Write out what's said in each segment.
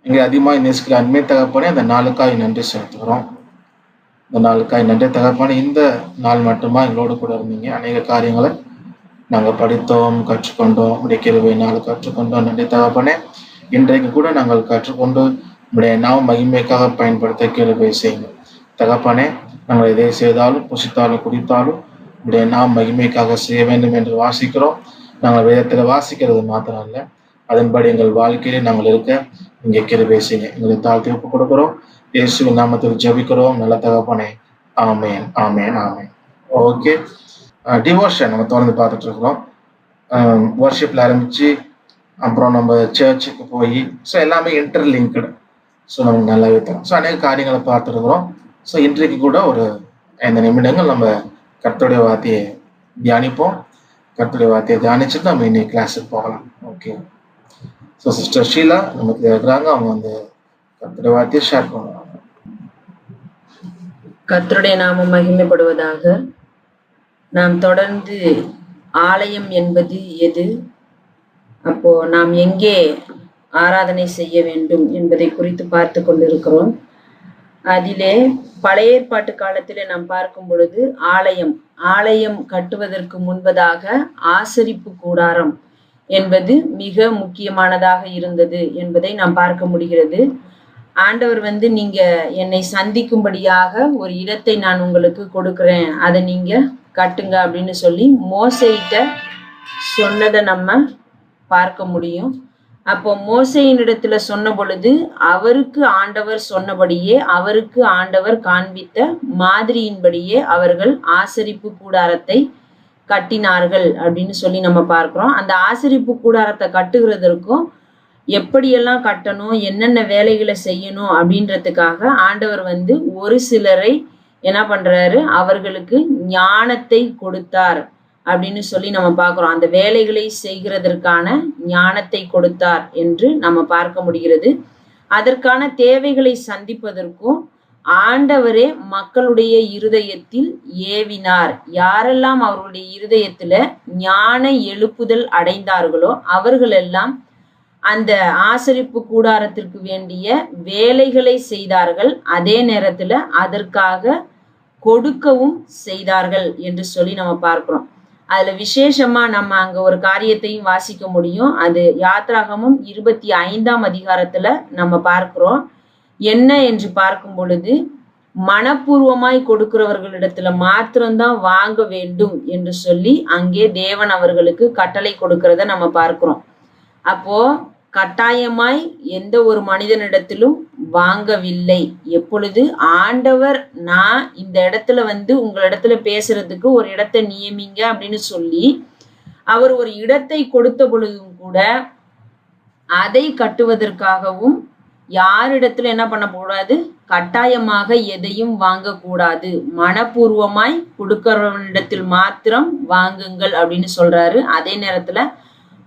எங்களை அதிகமாக நேசிக்கிற அன்பே தகப்பனே, அந்த நாளுக்காய் நன்றி செலுத்துகிறோம். இந்த நாளுக்காய் நன்றி தகப்பனே. இந்த நாள் மட்டுமா எங்களோடு கூட இருந்தீங்க. அநேக காரியங்களை நாங்கள் படித்தோம், கற்றுக்கொண்டோம். உடைய கிருபை நாள் கற்றுக்கொண்டோம். நன்றி தகப்பனே. இன்றைக்கு கூட நாங்கள் கற்றுக்கொண்டு உடைய நாம் மகிமைக்காக பயன்படுத்த கிருபை செய்யுங்க தகப்பனே. நாங்கள் எதை செய்தாலும், புசித்தாலும், குடித்தாலும் உடைய நாம் மகிமைக்காக செய்ய வேண்டும் என்று வாசிக்கிறோம். நாங்கள் வேதத்தில் வாசிக்கிறது மாத்திரம் இல்லை, அதன்படி எங்கள் வாழ்க்கையிலே நாங்கள் இருக்க இங்கே கிருபை செய்யுங்க. எங்களை தாழ்த்தி ஒப்புக் கொடுக்கிறோம். இயேசுவின் நாமத்தில் ஜெபிக்கிறோம் நல்ல தகப்பனே. ஆமேன், ஆமேன், ஆமேன். ஓகே, டிவோஷன் நம்ம தொடர்ந்து பார்த்துட்டு இருக்கிறோம். வர்ஷிப்ல ஆரம்பிச்சு அப்புறம் நம்ம சர்ச்சுக்கு போய் ஸோ எல்லாமே இன்டர்லிங்க்டு. ஸோ நமக்கு நல்லாவே தரும். ஸோ அநேக காரியங்களை பார்த்துருக்குறோம். ஸோ இன்றைக்கு கூட ஒரு 5 நிமிடங்கள் நம்ம கர்த்தருடைய வார்த்தையை தியானிப்போம். கர்த்தருடைய வார்த்தையை தியானிச்சுட்டு நம்ம இன்னைக்கு கிளாஸுக்கு போகலாம். ஓகே, ஸோ சிஸ்டர் ஷீலா நமக்கு இருக்கிறாங்க. அவங்க வந்து கர்த்தருடைய வார்த்தையை ஷேர் பண்ணுவாங்க. கர்த்தருடைய நாமம் மகிமைப்படுவதாக. நாம் தொடர்ந்து ஆலயம் என்பது எது, அப்போ நாம் எங்கே ஆராதனை செய்ய வேண்டும் என்பதை குறித்து பார்த்து கொண்டிருக்கிறோம். அதிலே பழைய ஏற்பாட்டு காலத்திலே நாம் பார்க்கும் பொழுது ஆலயம் கட்டுவதற்கு முன்பதாக ஆசரிப்பு கூடாரம் என்பது மிக முக்கியமானதாக இருந்தது என்பதை நாம் பார்க்க முடிகிறது. ஆண்டவர் வந்து நீங்க என்னை சந்திக்கும்படியாக ஒரு இடத்தை நான் உங்களுக்கு கொடுக்கிறேன், அதை நீங்க கட்டுங்க அப்படின்னு சொல்லி மோசேயிட்ட சொன்னதை நம்ம பார்க்க முடியும். அப்போ மோசேயின் இடத்துல சொன்ன பொழுது அவருக்கு ஆண்டவர் சொன்னபடியே, அவருக்கு ஆண்டவர் காண்பித்த மாதிரியின்படியே அவர்கள் ஆசரிப்பு கூடாரத்தை கட்டினார்கள் அப்படின்னு சொல்லி நம்ம பார்க்கிறோம். அந்த ஆசரிப்பு கூடாரத்தை கட்டுகிறதற்கும் எப்படியெல்லாம் கட்டணும், என்னென்ன வேலைகளை செய்யணும் அப்படின்றதுக்காக ஆண்டவர் வந்து ஒரு சிலரை என்ன பண்றாரு, அவர்களுக்கு ஞானத்தை கொடுத்தார் அப்படின்னு சொல்லி நம்ம பார்க்கிறோம். அந்த வேலைகளை செய்கிறதற்கான ஞானத்தை கொடுத்தார் என்று நம்ம பார்க்க முடிகிறது. அதற்கான தேவைகளை சந்திப்பதற்கும் ஆண்டவரே மக்களுடைய இருதயத்தில் ஏவினார். யாரெல்லாம் அவர்களுடைய இருதயத்துல ஞான எழுப்புதல் அடைந்தார்களோ அவர்களெல்லாம் அந்த ஆசரிப்பு கூடாரத்திற்கு வேண்டிய வேலைகளை செய்தார்கள். அதே நேரத்துல அதற்காக கொடுக்கவும் செய்தார்கள் என்று சொல்லி நம்ம பார்க்கிறோம். அதுல விசேஷமா நம்ம அங்க ஒரு காரியத்தையும் வாசிக்க முடியும். அது யாத்ராகமம் 25ஆம் அதிகாரத்துல நம்ம பார்க்கிறோம். என்ன என்று பார்க்கும் பொழுது, மனப்பூர்வமாய் கொடுக்கிறவர்களிடத்துல மாத்திரம்தான் வாங்க வேண்டும் என்று சொல்லி அங்கே தேவன் அவர்களுக்கு கட்டளை கொடுக்கிறத நம்ம பார்க்கிறோம். அப்போ கட்டாயமாய் எந்த ஒரு மனிதனிடத்திலும் வாங்கவில்லை. எப்பொழுது ஆண்டவர் நான் இந்த இடத்துல வந்து உங்களிடத்துல பேசுறதுக்கு ஒரு இடத்தை நியமிங்க அப்படின்னு சொல்லி அவர் ஒரு இடத்தை கொடுத்த பொழுதும் கூட அதை கட்டுவதற்காகவும் யாரிடத்துல என்ன பண்ணக்கூடாது, கட்டாயமாக எதையும் வாங்கக்கூடாது. மனப்பூர்வமாய் கொடுக்கிறவனிடத்தில் மாத்திரம் வாங்குங்கள் அப்படின்னு சொல்றாரு. அதே நேரத்துல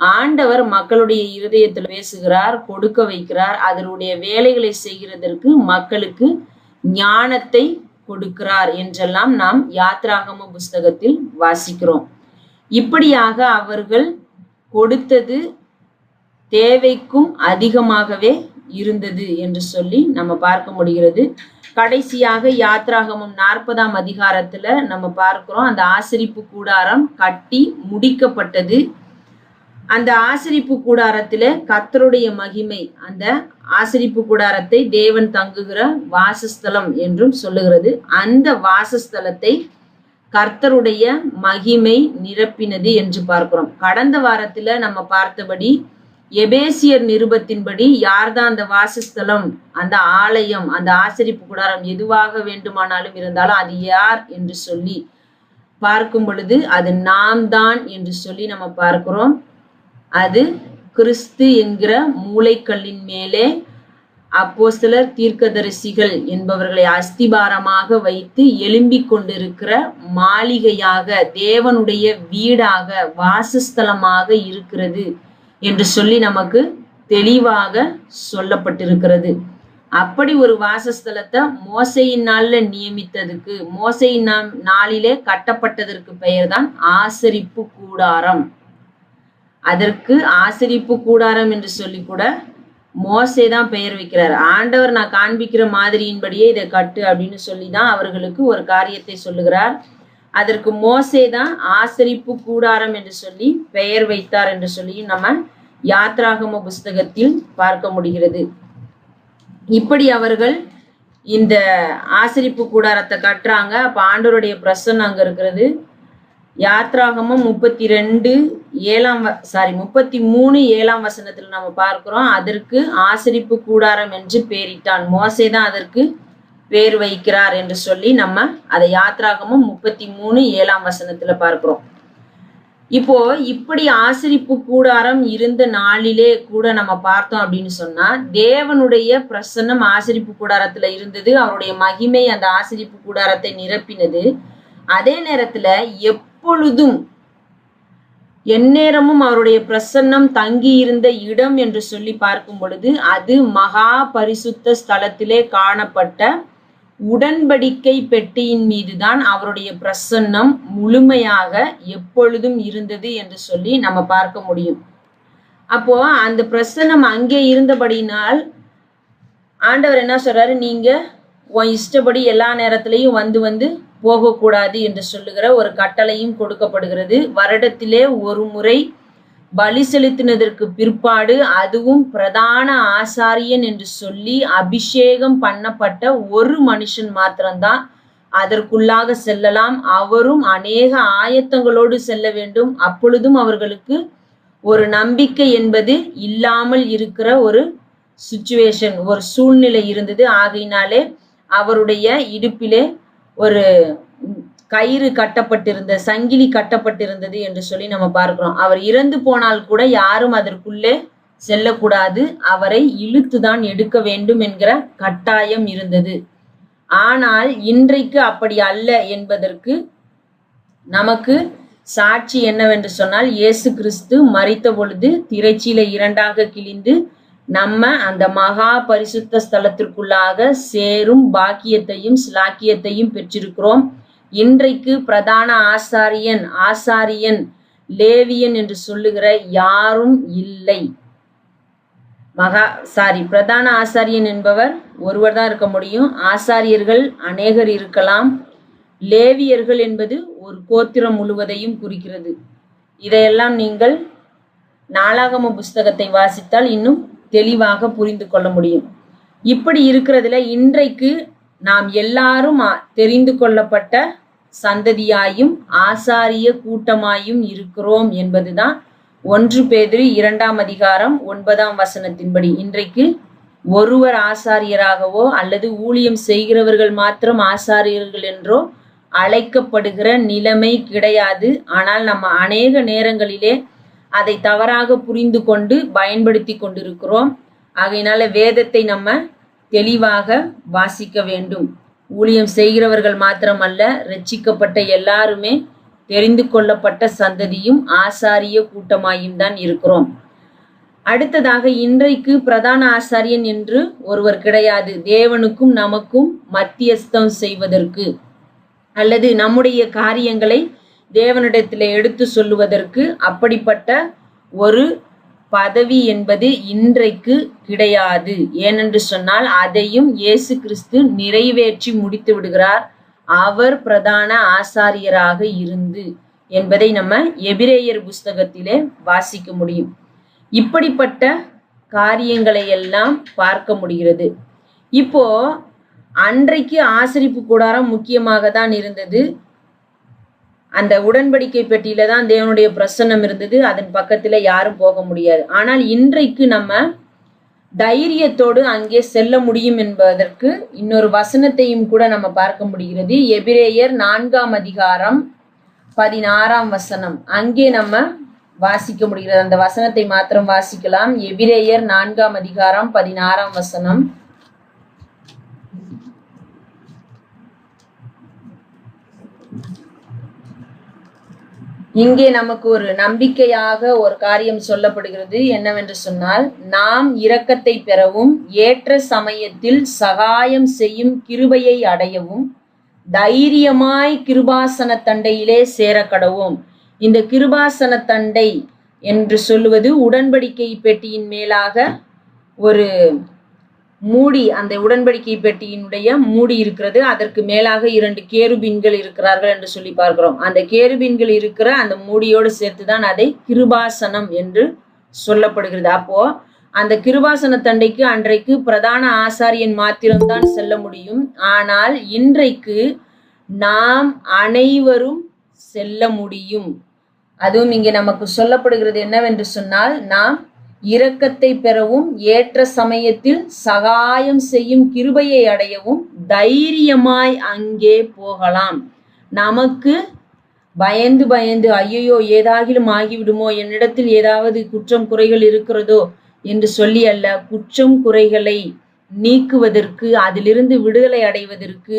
ஆண்டவர் மக்களுடைய இருதயத்தில் பேசுகிறார், கொடுக்க வைக்கிறார். அதனுடைய வேலைகளை செய்கிறதற்கு மக்களுக்கு ஞானத்தை கொடுக்கிறார் என்றெல்லாம் நாம் யாத்ராகம புஸ்தகத்தில் வாசிக்கிறோம். இப்படியாக அவர்கள் கொடுத்தது தேவைக்கும் அதிகமாகவே இருந்தது என்று சொல்லி நம்ம பார்க்க முடிகிறது. கடைசியாக யாத்ராகமம் 40ஆம் அதிகாரத்துல நம்ம பார்க்கிறோம், அந்த ஆசரிப்பு கூடாரம் கட்டி முடிக்கப்பட்டது. அந்த ஆசரிப்பு கூடாரத்துல கர்த்தருடைய மகிமை, அந்த ஆசரிப்பு கூடாரத்தை தேவன் தங்குகிற வாசஸ்தலம் என்றும் சொல்லுகிறது. அந்த வாசஸ்தலத்தை கர்த்தருடைய மகிமை நிரப்பினது என்று பார்க்கிறோம். கடந்த வாரத்துல நம்ம பார்த்தபடி எபேசியர் நிருபத்தின்படி யார்தான் அந்த வாசஸ்தலம், அந்த ஆலயம், அந்த ஆசரிப்பு கூடாரம் எதுவாக வேண்டுமானாலும் இருந்தாலும் அது யார் என்று சொல்லி பார்க்கும் பொழுது அது நாம் தான் என்று சொல்லி நம்ம பார்க்கிறோம். அது கிறிஸ்து என்கிற மூளைக்கல்லின் மேலே அப்போஸ்தலர், தீர்க்கதரிசிகள் என்பவர்களை அஸ்திபாரமாக வைத்து எழும்பிக் கொண்டிருக்கிற மாளிகையாக, தேவனுடைய வீடாக, வாசஸ்தலமாக இருக்கிறது என்று சொல்லி நமக்கு தெளிவாக சொல்லப்பட்டிருக்கிறது. அப்படி ஒரு வாசஸ்தலத்தை மோசேயின் நாள்ல நியமித்ததுக்கு, மோசேயின் நாளிலே கட்டப்பட்டதற்கு பெயர்தான் ஆசரிப்பு கூடாரம். அதற்கு ஆசரிப்பு கூடாரம் என்று சொல்லி கூட மோசே தான் பெயர் வைக்கிறார். ஆண்டவர் நான் காண்பிக்கிற மாதிரியின்படியே இதை கட்டு அப்படின்னு சொல்லி தான் அவர்களுக்கு ஒரு காரியத்தை சொல்லுகிறார். அதற்கு மோசே தான் ஆசரிப்பு கூடாரம் என்று சொல்லி பெயர் வைத்தார் என்று சொல்லி நம்ம யாத்ராகம புஸ்தகத்தில் பார்க்க முடிகிறது. இப்படி அவர்கள் இந்த ஆசரிப்பு கூடாரத்தை கட்டுறாங்க. அப்ப ஆண்டவருடைய பிரசன்னம் அங்க இருக்கிறது. யாத்ராகமம் 33:7 வசனத்தில் நம்ம பார்க்கிறோம். அதற்கு ஆசரிப்பு கூடாரம் என்று பெயரிட்டான். மோசே தான் அதற்கு பேர் வைக்கிறார் என்று சொல்லி நம்ம அதை யாத்ராகமம் 33:7 வசனத்துல பார்க்கிறோம். இப்போ இப்படி ஆசரிப்பு கூடாரம் இருந்த நாளிலே கூட நம்ம பார்த்தோம் அப்படின்னு சொன்னா, தேவனுடைய பிரசன்னம் ஆசரிப்பு கூடாரத்துல இருந்தது. அவருடைய மகிமை அந்த ஆசரிப்பு கூடாரத்தை நிரப்பினது. அதே நேரத்துல எப்பொழுதும் எந்நேரமும் அவருடைய பிரசன்னம் தங்கி இருந்த இடம் என்று சொல்லி பார்க்கும் பொழுது, அது மகா பரிசுத்த ஸ்தலத்திலே காணப்பட்ட உடன்படிக்கை பெட்டியின் மீதுதான் அவருடைய பிரசன்னம் முழுமையாக எப்பொழுதும் இருந்தது என்று சொல்லி நம்ம பார்க்க முடியும். அப்போ அந்த பிரசன்னம் அங்கே இருந்தபடினால் ஆண்டவர் என்ன சொல்றாரு, நீங்க உன் இஷ்டப்படி எல்லா நேரத்திலையும் வந்து போகக்கூடாது என்று சொல்லுகிற ஒரு கட்டளையும் கொடுக்கப்படுகிறது. வருடத்திலே ஒரு முறை பலி செலுத்தினதற்கு பிற்பாடு, அதுவும் பிரதான ஆசாரியன் என்று சொல்லி அபிஷேகம் பண்ணப்பட்ட ஒரு மனுஷன் மாத்திரம்தான் அதற்குள்ளாக செல்லலாம். அவரும் அநேக ஆயத்தங்களோடு செல்ல வேண்டும். அப்பொழுதும் அவர்களுக்கு ஒரு நம்பிக்கை என்பது இல்லாமல் இருக்கிற ஒரு சிச்சுவேஷன், ஒரு சூழ்நிலை இருந்தது. ஆகையினாலே அவருடைய இடுப்பிலே ஒரு கயிறு கட்டப்பட்டிருந்த, சங்கிலி கட்டப்பட்டிருந்தது என்று சொல்லி நம்ம பார்க்கிறோம். அவர் இறந்து போனால் கூட யாரும் அதற்குள்ளே செல்லக்கூடாது, அவரை இழுத்துதான் எடுக்க வேண்டும் என்கிற கட்டாயம் இருந்தது. ஆனால் இன்றைக்கு அப்படி அல்ல என்பதற்கு நமக்கு சாட்சி என்னவென்று சொன்னால், இயேசு கிறிஸ்து மரித்த பொழுது திரைச்சீலை 2ஆக கிழிந்து நம்ம அந்த மகா பரிசுத்த ஸ்தலத்திற்குள்ளாக சேரும் பாக்கியத்தையும் ஸ்லாக்கியத்தையும் பெற்றிருக்கிறோம். இன்றைக்கு பிரதான ஆசாரியன் லேவியன் என்று சொல்லுகிற யாரும் இல்லை. பிரதான ஆசாரியன் என்பவர் ஒருவர் தான் இருக்க முடியும். ஆசாரியர்கள் அநேகர் இருக்கலாம். லேவியர்கள் என்பது ஒரு கோத்திரம் முழுவதையும் குறிக்கிறது. இதையெல்லாம் நீங்கள் நாளாகம புஸ்தகத்தை வாசித்தால் இன்னும் தெளிவாக புரிந்து கொள்ள முடியும். இப்படி இருக்கிறதுல இன்றைக்கு நாம் எல்லாரும் தெரிந்து கொள்ளப்பட்ட சந்ததியாயும் ஆசாரிய கூட்டமாயும் இருக்கிறோம் என்பதுதான் 1 பேதுரு 2:9 இன்றைக்கு ஒருவர் ஆசாரியராகவோ அல்லது ஊழியம் செய்கிறவர்கள் மாத்திரம் ஆசாரியர்கள் என்றோ அழைக்கப்படுகிற நிலைமை கிடையாது. ஆனால் நம்ம அநேக நேரங்களிலே அதை தவறாக புரிந்து கொண்டு பயன்படுத்தி கொண்டிருக்கிறோம். ஆகையினால வேதத்தை நம்ம தெளிவாக வாசிக்க வேண்டும். ஊழியம் செய்கிறவர்கள் மாத்திரமல்ல, ரட்சிக்கப்பட்ட எல்லாருமே தெரிந்து கொள்ளப்பட்ட சந்ததியும் ஆசாரிய கூட்டமாயும் தான் இருக்கிறோம். அடுத்ததாக, இன்றைக்கு பிரதான ஆசாரியன் என்று ஒருவர் கிடையாது. தேவனுக்கும் நமக்கும் மத்தியஸ்தம் செய்வதற்கு அல்லது நம்முடைய காரியங்களை தேவனிடத்தில் எடுத்து சொல்லுவதற்கு அப்படிப்பட்ட ஒரு பதவி என்பது இன்றைக்கு கிடையாது. ஏனென்று சொன்னால் அதையும் இயேசு கிறிஸ்து நிறைவேற்றி முடித்து விடுகிறார், அவர் பிரதான ஆசாரியராக இருந்து என்பதை நம்ம எபிரேயர் புஸ்தகத்திலே வாசிக்க முடியும். இப்படிப்பட்ட காரியங்களை எல்லாம் பார்க்க முடிகிறது. இப்போ அன்றைக்கு ஆசரிப்பு கூடாரம் முக்கியமாக தான் இருந்தது. அந்த உடன்படிக்கை பெட்டியில தான் தேவனுடைய பிரசன்னம் இருந்தது. அதன் பக்கத்துல யாரும் போக முடியாது. ஆனால் இன்றைக்கு நம்ம தைரியத்தோடு அங்கே செல்ல முடியும் என்பதற்கு இன்னொரு வசனத்தையும் கூட நம்ம பார்க்க முடிகிறது. எபிரேயர் 4:16 அங்கே நம்ம வாசிக்க முடிகிறது. அந்த வசனத்தை மாத்திரம் வாசிக்கலாம். எபிரேயர் 4:16. இங்கே நமக்கு ஒரு நம்பிக்கையாக ஒரு காரியம் சொல்லப்படுகிறது. என்னவென்று சொன்னால், நாம் இரக்கத்தை பெறவும் ஏற்ற சமயத்தில் சகாயம் செய்யும் கிருபையை அடையவும் தைரியமாய் கிருபாசன தண்டையிலே சேரக்கடவும். இந்த கிருபாசன தண்டை என்று சொல்லுவது உடன்படிக்கை பெட்டியின் மேலாக ஒரு மூடி, அந்த உடன்படிக்கை பெட்டியினுடைய மூடி இருக்கிறது. அதற்கு மேலாக 2 கேருபீன்கள் இருக்கிறார்கள் என்று சொல்லி பார்க்கிறோம். அந்த கேருபீன்கள் இருக்கிற அந்த மூடியோடு சேர்த்துதான் அதை கிருபாசனம் என்று சொல்லப்படுகிறது. அப்போ அந்த கிருபாசன தண்டைக்கு அன்றைக்கு பிரதான ஆசாரியன் மாத்திரம்தான் செல்ல முடியும். ஆனால் இன்றைக்கு நாம் அனைவரும் செல்ல முடியும். அதுவும் இங்கே நமக்கு சொல்லப்படுகிறது என்னவென்று சொன்னால், நாம் இரக்கத்தை பெறவும் ஏற்ற சமயத்தில் சகாயம் செய்யும் கிருபையை அடையவும் தைரியமாய் அங்கே போகலாம். நமக்கு பயந்து பயந்து ஐயோ ஏதாகிலும் ஆகிவிடுமோ, என்னிடத்தில் ஏதாவது குற்றம் குறைகள் இருக்கிறதோ என்று சொல்லி அல்ல, குற்றம் குறைகளை நீக்குவதற்கு, அதிலிருந்து விடுதலை அடைவதற்கு,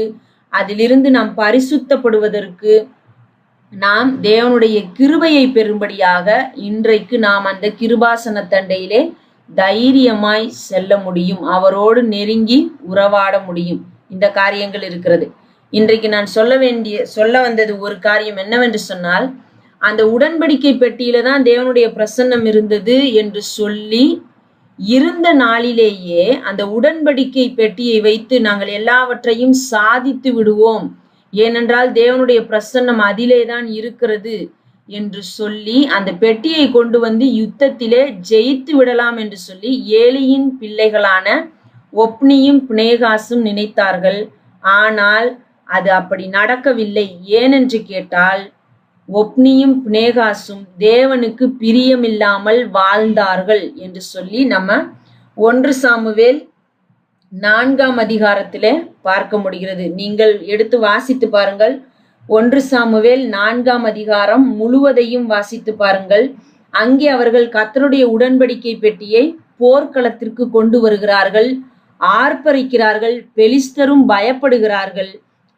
அதிலிருந்து நாம் பரிசுத்தப்படுவதற்கு, நாம் தேவனுடைய கிருபையை பெறும்படியாக இன்றைக்கு நாம் அந்த கிருபாசன தண்டையிலே தைரியமாய் செல்ல முடியும். அவரோடு நெருங்கி உறவாட முடியும். இந்த காரியங்கள் இருக்கிறது. இன்றைக்கு நான் சொல்ல வந்தது ஒரு காரியம் என்னவென்று சொன்னால், அந்த உடன்படிக்கை பெட்டியில தான் தேவனுடைய பிரசன்னம் இருந்தது என்று சொல்லி இருந்த நாளிலேயே அந்த உடன்படிக்கை பெட்டியை வைத்து நாங்கள் எல்லாவற்றையும் சாதித்து விடுவோம், ஏனென்றால் தேவனுடைய பிரசன்னம் அதிலே தான் இருக்கிறது என்று சொல்லி அந்த பெட்டியை கொண்டு வந்து யுத்தத்திலே ஜெயித்து விடலாம் என்று சொல்லி ஏலியின் பிள்ளைகளான ஒப்னியும் பினேகாசும் நினைத்தார்கள். ஆனால் அது அப்படி நடக்கவில்லை. ஏனென்று கேட்டால், ஒப்னியும் பினேகாசும் தேவனுக்கு பிரியமில்லாமல் வாழ்ந்தார்கள் என்று சொல்லி நம்ம 1 சாமுவேல் 4ஆம் அதிகாரத்திலே பார்க்க முடிகிறது. நீங்கள் எடுத்து வாசித்து பாருங்கள். 1 சாமுவேல் 4ஆம் அதிகாரம் முழுவதையும் வாசித்து பாருங்கள். அங்கே அவர்கள் கர்த்தருடைய உடன்படிக்கை பெட்டியை போர்க்களத்திற்கு கொண்டு வருகிறார்கள், ஆர்ப்பரிக்கிறார்கள், பெலிஸ்தரும் பயப்படுகிறார்கள்.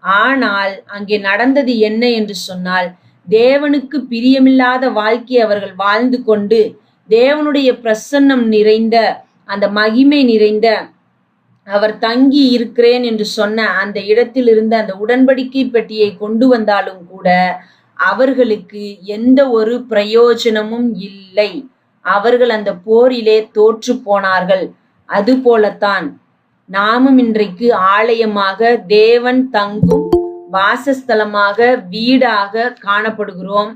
ஆனால் அங்கே நடந்தது என்ன என்று சொன்னால், தேவனுக்கு பிரியமில்லாத வாழ்க்கை அவர்கள் வாழ்ந்து கொண்டு தேவனுடைய பிரசன்னம் நிறைந்த, அந்த மகிமை நிறைந்த, அவர் தங்கி இருக்கிறேன் என்று சொன்ன அந்த இடத்தில் இருந்த அந்த உடன்படிக்கை பெட்டியை கொண்டு வந்தாலும் கூட அவர்களுக்கு எந்த ஒரு பிரயோஜனமும் இல்லை. அவர்கள் அந்த போரிலே தோற்று போனார்கள். அது போலத்தான் நாமும் இன்றைக்கு ஆலயமாக, தேவன் தங்கும் வாசஸ்தலமாக, வீடாக காணப்படுகிறோம்.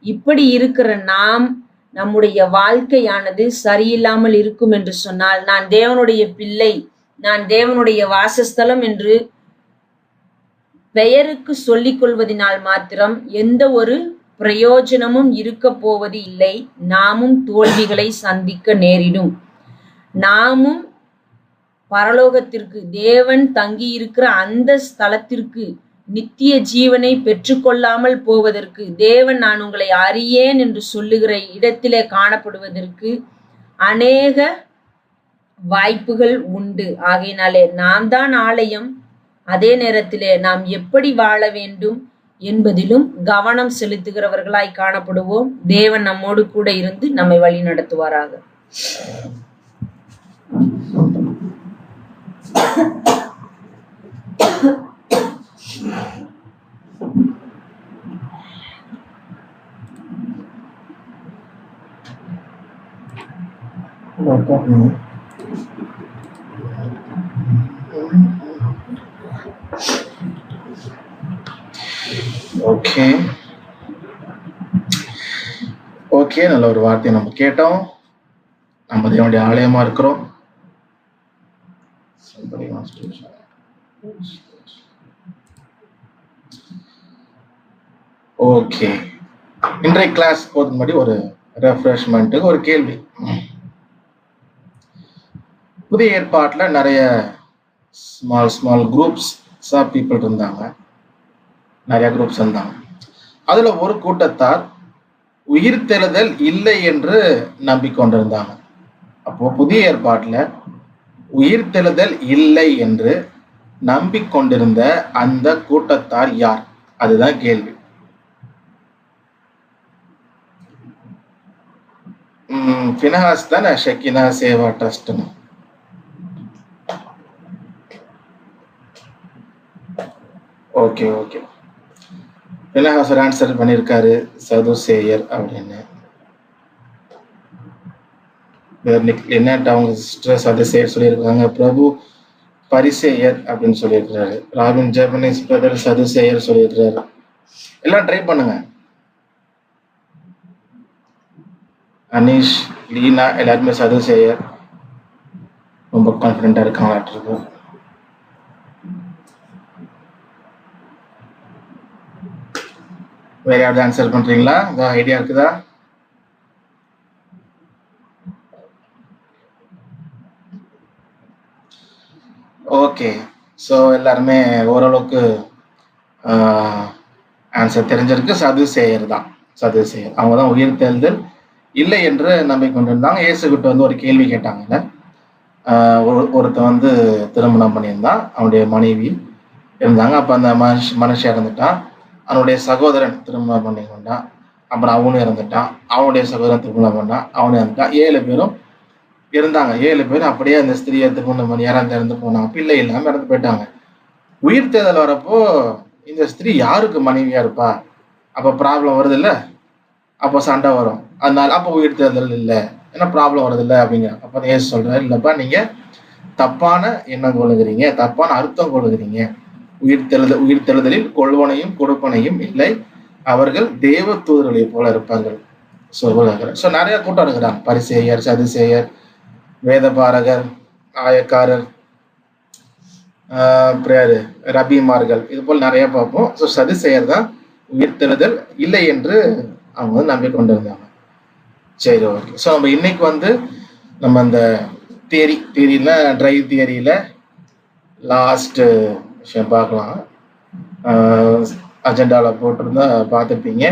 இப்படி இருக்கிற நாம், நம்முடைய வாழ்க்கையானது சரியில்லாமல் இருக்கும் என்று சொன்னால், நான் தேவனுடைய பிள்ளை, நான் தேவனுடைய வாசஸ்தலம் என்று பெயருக்கு சொல்லிக் கொள்வதனால் மாத்திரம் எந்த ஒரு பிரயோஜனமும் இருக்க போவது இல்லை. நாமும் தோல்விகளை சந்திக்க நேரிடும். நாமும் பரலோகத்திற்கு, தேவன் தங்கி இருக்கிற அந்த ஸ்தலத்திற்கு, நித்திய ஜீவனை பெற்றுக்கொள்ளாமல் போவதற்கு, தேவன் நான் உங்களை அறியேன் என்று சொல்லுகிற இடத்திலே காணப்படுவதற்கு அநேக வாய்ப்புகள் உண்டு. ஆகையினாலே நாம் தான் ஆலயம். அதே நேரத்திலே நாம் எப்படி வாழ வேண்டும் என்பதிலும் கவனம் செலுத்துகிறவர்களாய் காணப்படுவோம். தேவன் நம்மோடு கூட இருந்து நம்மை வழி நடத்துவாராக. ஓகே, நல்ல ஒரு வார்த்தையை நம்ம கேட்டோம். நம்ம தேவனுடைய ஆலயமா இருக்கிறோம். ஓகே, இன்றைய கிளாஸ் போதும் முன்னாடி ஒரு ரெஃப்ரெஷ்மெண்ட்டுக்கு ஒரு கேள்வி. புதிய ஏற்பாட்டுல நிறைய ஸ்மால் குரூப்ஸ் ஆஃப் பீப்புள் இருந்தாங்க, நிறைய குரூப்ஸ் இருந்தாங்க. அதுல ஒரு கூட்டத்தார் உயிர்த்தெழுதல் இல்லை என்று நம்பிக்கொண்டிருந்தாங்க. அப்போ புதிய ஏற்பாட்டுல உயிர்த்தெழுதல் இல்லை என்று நம்பிக்கொண்டிருந்த அந்த கூட்டத்தார் யார்? அதுதான் கேள்வி. பினஹாஸ் தான் Shekinah Seva Trust. Okay okay, Phinehas answer பண்ணியிருக்காரு, சதுசேயர் அப்படின்னு. என்னட்டு அவங்க சிஸ்டர் சதுசேயர் சொல்லியிருக்காங்க, பிரபு பரிசேயர் அப்படின்னு சொல்லியிருக்கிறாரு. ராபின் ஜெபனீஸ் பிரதர் சதுசேயர் சொல்லியிருக்கிறாரு. எல்லாம் ட்ரை பண்ணுங்க. அனீஷ், லீனா எல்லாருமே சதுசேயர் ரொம்ப கான்ஃபிடென்ட்டா இருக்காங்க. வேற யாராவது ஆன்சர் பண்றீங்களா? ஏதாவது ஐடியா இருக்குதா? ஓகே, ஸோ எல்லாருமே ஓரளவுக்கு ஆன்சர் தெரிஞ்சிருக்கு. சதுசேயர் தான், சதுசேயர் அவங்க தான் உயிர் தெழுதல் இல்லை என்று நம்பிக்கை கொண்டிருந்தாங்க. இயேசுகிட்ட வந்து ஒரு கேள்வி கேட்டாங்கல்ல, ஒருத்தன் வந்து திருமணம் பண்ணியிருந்தான், அவனுடைய மனைவி இருந்தாங்க. அப்போ அந்த மனுஷன் இறந்துட்டான். அவனுடைய சகோதரன் திருமணம் பண்ணி கொண்டான், அப்புறம் அவனும் இறந்துட்டான். அவனுடைய சகோதரன் திருமணம் பண்ணான், அவனும் இறந்துட்டான். 7 பேரும் இருந்தாங்க. 7 பேரும் அப்படியே அந்த ஸ்திரியை திருமணம் பண்ணி இறந்து போனாங்க, பிள்ளை இல்லாம இறந்து போயிட்டாங்க. உயிர் தேர்தல் வரப்போ இந்த ஸ்திரீ யாருக்கு மனைவியா இருப்பா? அப்போ ப்ராப்ளம் வருது இல்லை, அப்போ சண்டை வரும். அதனால அப்போ உயிர் தேர்தல் இல்லை, ஏன்னா ப்ராப்ளம் வருது இல்லை அப்படிங்கிற. அப்போ ஏசு சொல்றாரு, இல்லப்பா நீங்க தப்பான எண்ணம் கொள்ளுகிறீங்க, தப்பான அர்த்தம் கொள்ளுகிறீங்க. உயிர் தெழுதலில் கொள்வனையும் கொடுப்பனையும் இல்லை, அவர்கள் தேவ தூதர்களை போல இருப்பார்கள் சொல்லுகிறார். ஸோ நிறைய கூட்டம் இருக்கிறாங்க, பரிசேயர், சதுசேயர், வேதபாரகர், ஆயக்காரர், ரபிமார்கள், இது போல் நிறைய பார்ப்போம். ஸோ சதுசேயர் தான் உயிர் தெழுதல் இல்லை என்று அவங்க வந்து நம்பிக்கொண்டிருந்தாங்க. சரி, ஓகே. ஸோ நம்ம இன்னைக்கு வந்து நம்ம அந்த தியரியில் ட்ரை தியரியில் லாஸ்ட் விஷயம் பார்க்கலாம். அஜெண்டாவில் போட்டிருந்தா பார்த்துருப்பீங்க.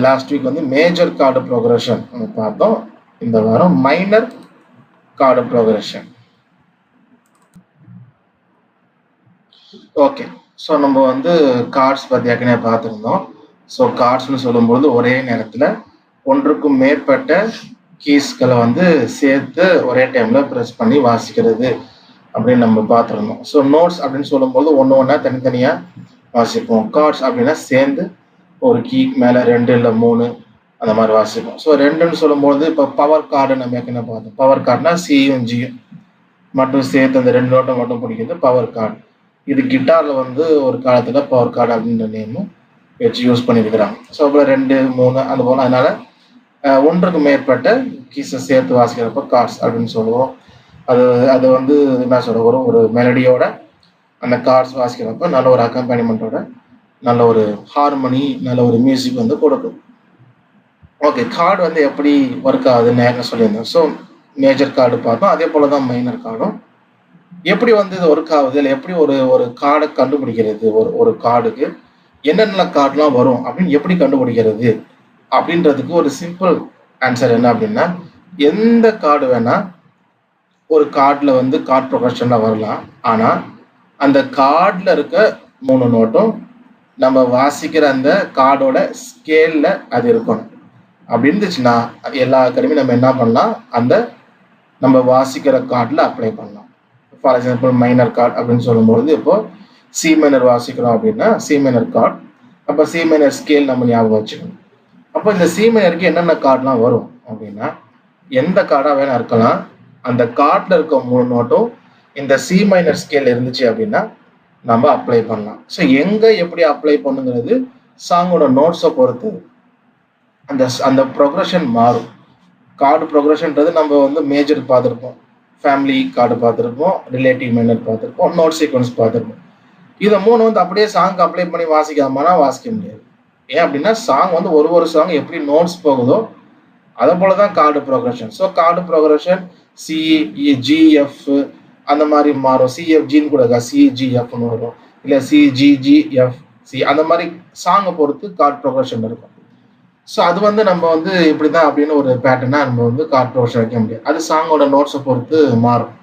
லாஸ்ட் வீக் வந்து மேஜர் கார்டு ப்ரோக்ரஷன் பார்த்தோம். இந்த வாரம் minor card progression. Okay, so நம்ம வந்து கார்ட்ஸ் பற்றி ஏற்கனவே பார்த்துருந்தோம். ஸோ கார்ட்ஸ்னு சொல்லும்போது ஒரே நேரத்தில் ஒன்றுக்கும் மேற்பட்ட கீஸ்களை வந்து சேர்த்து ஒரே டைமில் ப்ரெஸ் பண்ணி வாசிக்கிறது அப்படின்னு நம்ம பார்த்துருந்தோம். ஸோ நோட்ஸ் அப்படின்னு சொல்லும்போது ஒன்று ஒன்றா தனித்தனியாக வாசிப்போம். கார்ட்ஸ் அப்படின்னா சேர்ந்து ஒரு கீ மேலே 2 இல்லை 3 அந்த மாதிரி வாசிப்போம். ஸோ 2ன்னு சொல்லும்போது இப்போ பவர் கார்டு நம்ம ஏற்கனவே பார்த்தோம். பவர் கார்டுனா சியும் ஜியும் மட்டும் சேர்த்து அந்த 2 நோட்டை மட்டும் பிடிக்கிறது பவர் கார்டு. இது கிட்டாரில் வந்து ஒரு காலத்தில் பவர் கார்டு அப்படின்ற நேமும் வச்சு யூஸ் பண்ணியிருக்கிறாங்க. ஸோ அப்புறம் 2, 3 அந்த போல். அதனால ஒன்றுக்கு மேற்பட்ட கீஸை சேர்த்து வாசிக்கிறப்ப கார்ட்ஸ் அப்படின்னு சொல்லுவோம். அது வந்து என்ன சொல்ல ஒரு மெலடியோட அந்த கார்ட்ஸ் வாசிக்கிறப்ப நல்ல ஒரு அக்கம்பனிமெண்ட்டோட நல்ல ஒரு ஹார்மனி, நல்ல ஒரு மியூசிக் வந்து கொடுக்கும். ஓகே, கார்டு வந்து எப்படி ஒர்க் ஆகுதுன்னு நேரம் சொல்லியிருந்தேன். ஸோ மேஜர் கார்டு பார்த்தோம், அதே போல தான் மைனர் கார்டும். எப்படி வந்து இது ஒர்க் ஆகுது, இல்லை எப்படி ஒரு கார்டை கண்டுபிடிக்கிறது, ஒரு கார்டுக்கு என்னென்ன கார்டுலாம் வரும் அப்படின்னு எப்படி கண்டுபிடிக்கிறது அப்படின்றதுக்கு ஒரு சிம்பிள் ஆன்சர் என்ன அப்படின்னா, எந்த கார்டு வேணா ஒரு கார்டில் வந்து கார்டு ப்ரொக்ரஷனில் வரலாம். ஆனால் அந்த கார்டில் இருக்க 3 நோட்டும் நம்ம வாசிக்கிற அந்த கார்டோட ஸ்கேலில் அது இருக்கணும். அப்படி இருந்துச்சுன்னா எல்லா கார்டுமே நம்ம என்ன பண்ணலாம், அந்த நம்ம வாசிக்கிற கார்டில் அப்ளை பண்ணலாம். ஃபார் எக்ஸாம்பிள் மைனர் கார்டு அப்படின்னு சொல்லும்போது இப்போ சி மைனர் வாசிக்கிறோம் அப்படின்னா சி மைனர் கார்டு, அப்போ சி மைனர் ஸ்கேல் நம்ம ஞாபகம் வச்சுக்கணும். அப்போ இந்த சி மைனருக்கு என்னென்ன கார்டெலாம் வரும் அப்படின்னா, எந்த கார்டாக வேணா இருக்கலாம், அந்த கார்டில் இருக்க 3 நோட்டும் இந்த சி மைனர் ஸ்கேல் இருந்துச்சு அப்படின்னா நம்ம அப்ளை பண்ணலாம். ஸோ எங்கே எப்படி அப்ளை பண்ணுங்கிறது சாங்கோட நோட்ஸை பொறுத்து அந்த ப்ரொக்ரஷன் மாறும். கார்டு ப்ரொக்ரஷன்றது நம்ம வந்து மேஜர் பார்த்துருப்போம், ஃபேமிலி கார்டு பார்த்துருப்போம், ரிலேட்டிவ் மைனர் பார்த்துருப்போம், நோட் சீக்வன்ஸ் பார்த்துருப்போம். இதை 3 வந்து அப்படியே சாங்க்கு அப்ளை பண்ணி வாசிக்காமனா வாசிக்க முடியாது. ஏன் அப்படின்னா சாங் வந்து ஒரு சாங் எப்படி நோட்ஸ் போகுதோ அதை போல தான் chord progression. So chord progression C G F அந்த மாதிரி மாறும். சிஎஃப்ஜின்னு கூட இருக்கா, சிஜிஎஃப்னு வரும், இல்லை சிஜிஜிஎஃப்சி அந்த மாதிரி சாங்கை பொறுத்து கார்டு ப்ரோக்ரஷன் இருக்கும். ஸோ அது வந்து நம்ம வந்து இப்படி தான் அப்படின்னு ஒரு பேட்டர்னாக நம்ம வந்து கார்டு ப்ரோக்ரஷன் வைக்க முடியாது. அது சாங்கோட நோட்ஸை பொறுத்து மாறும்.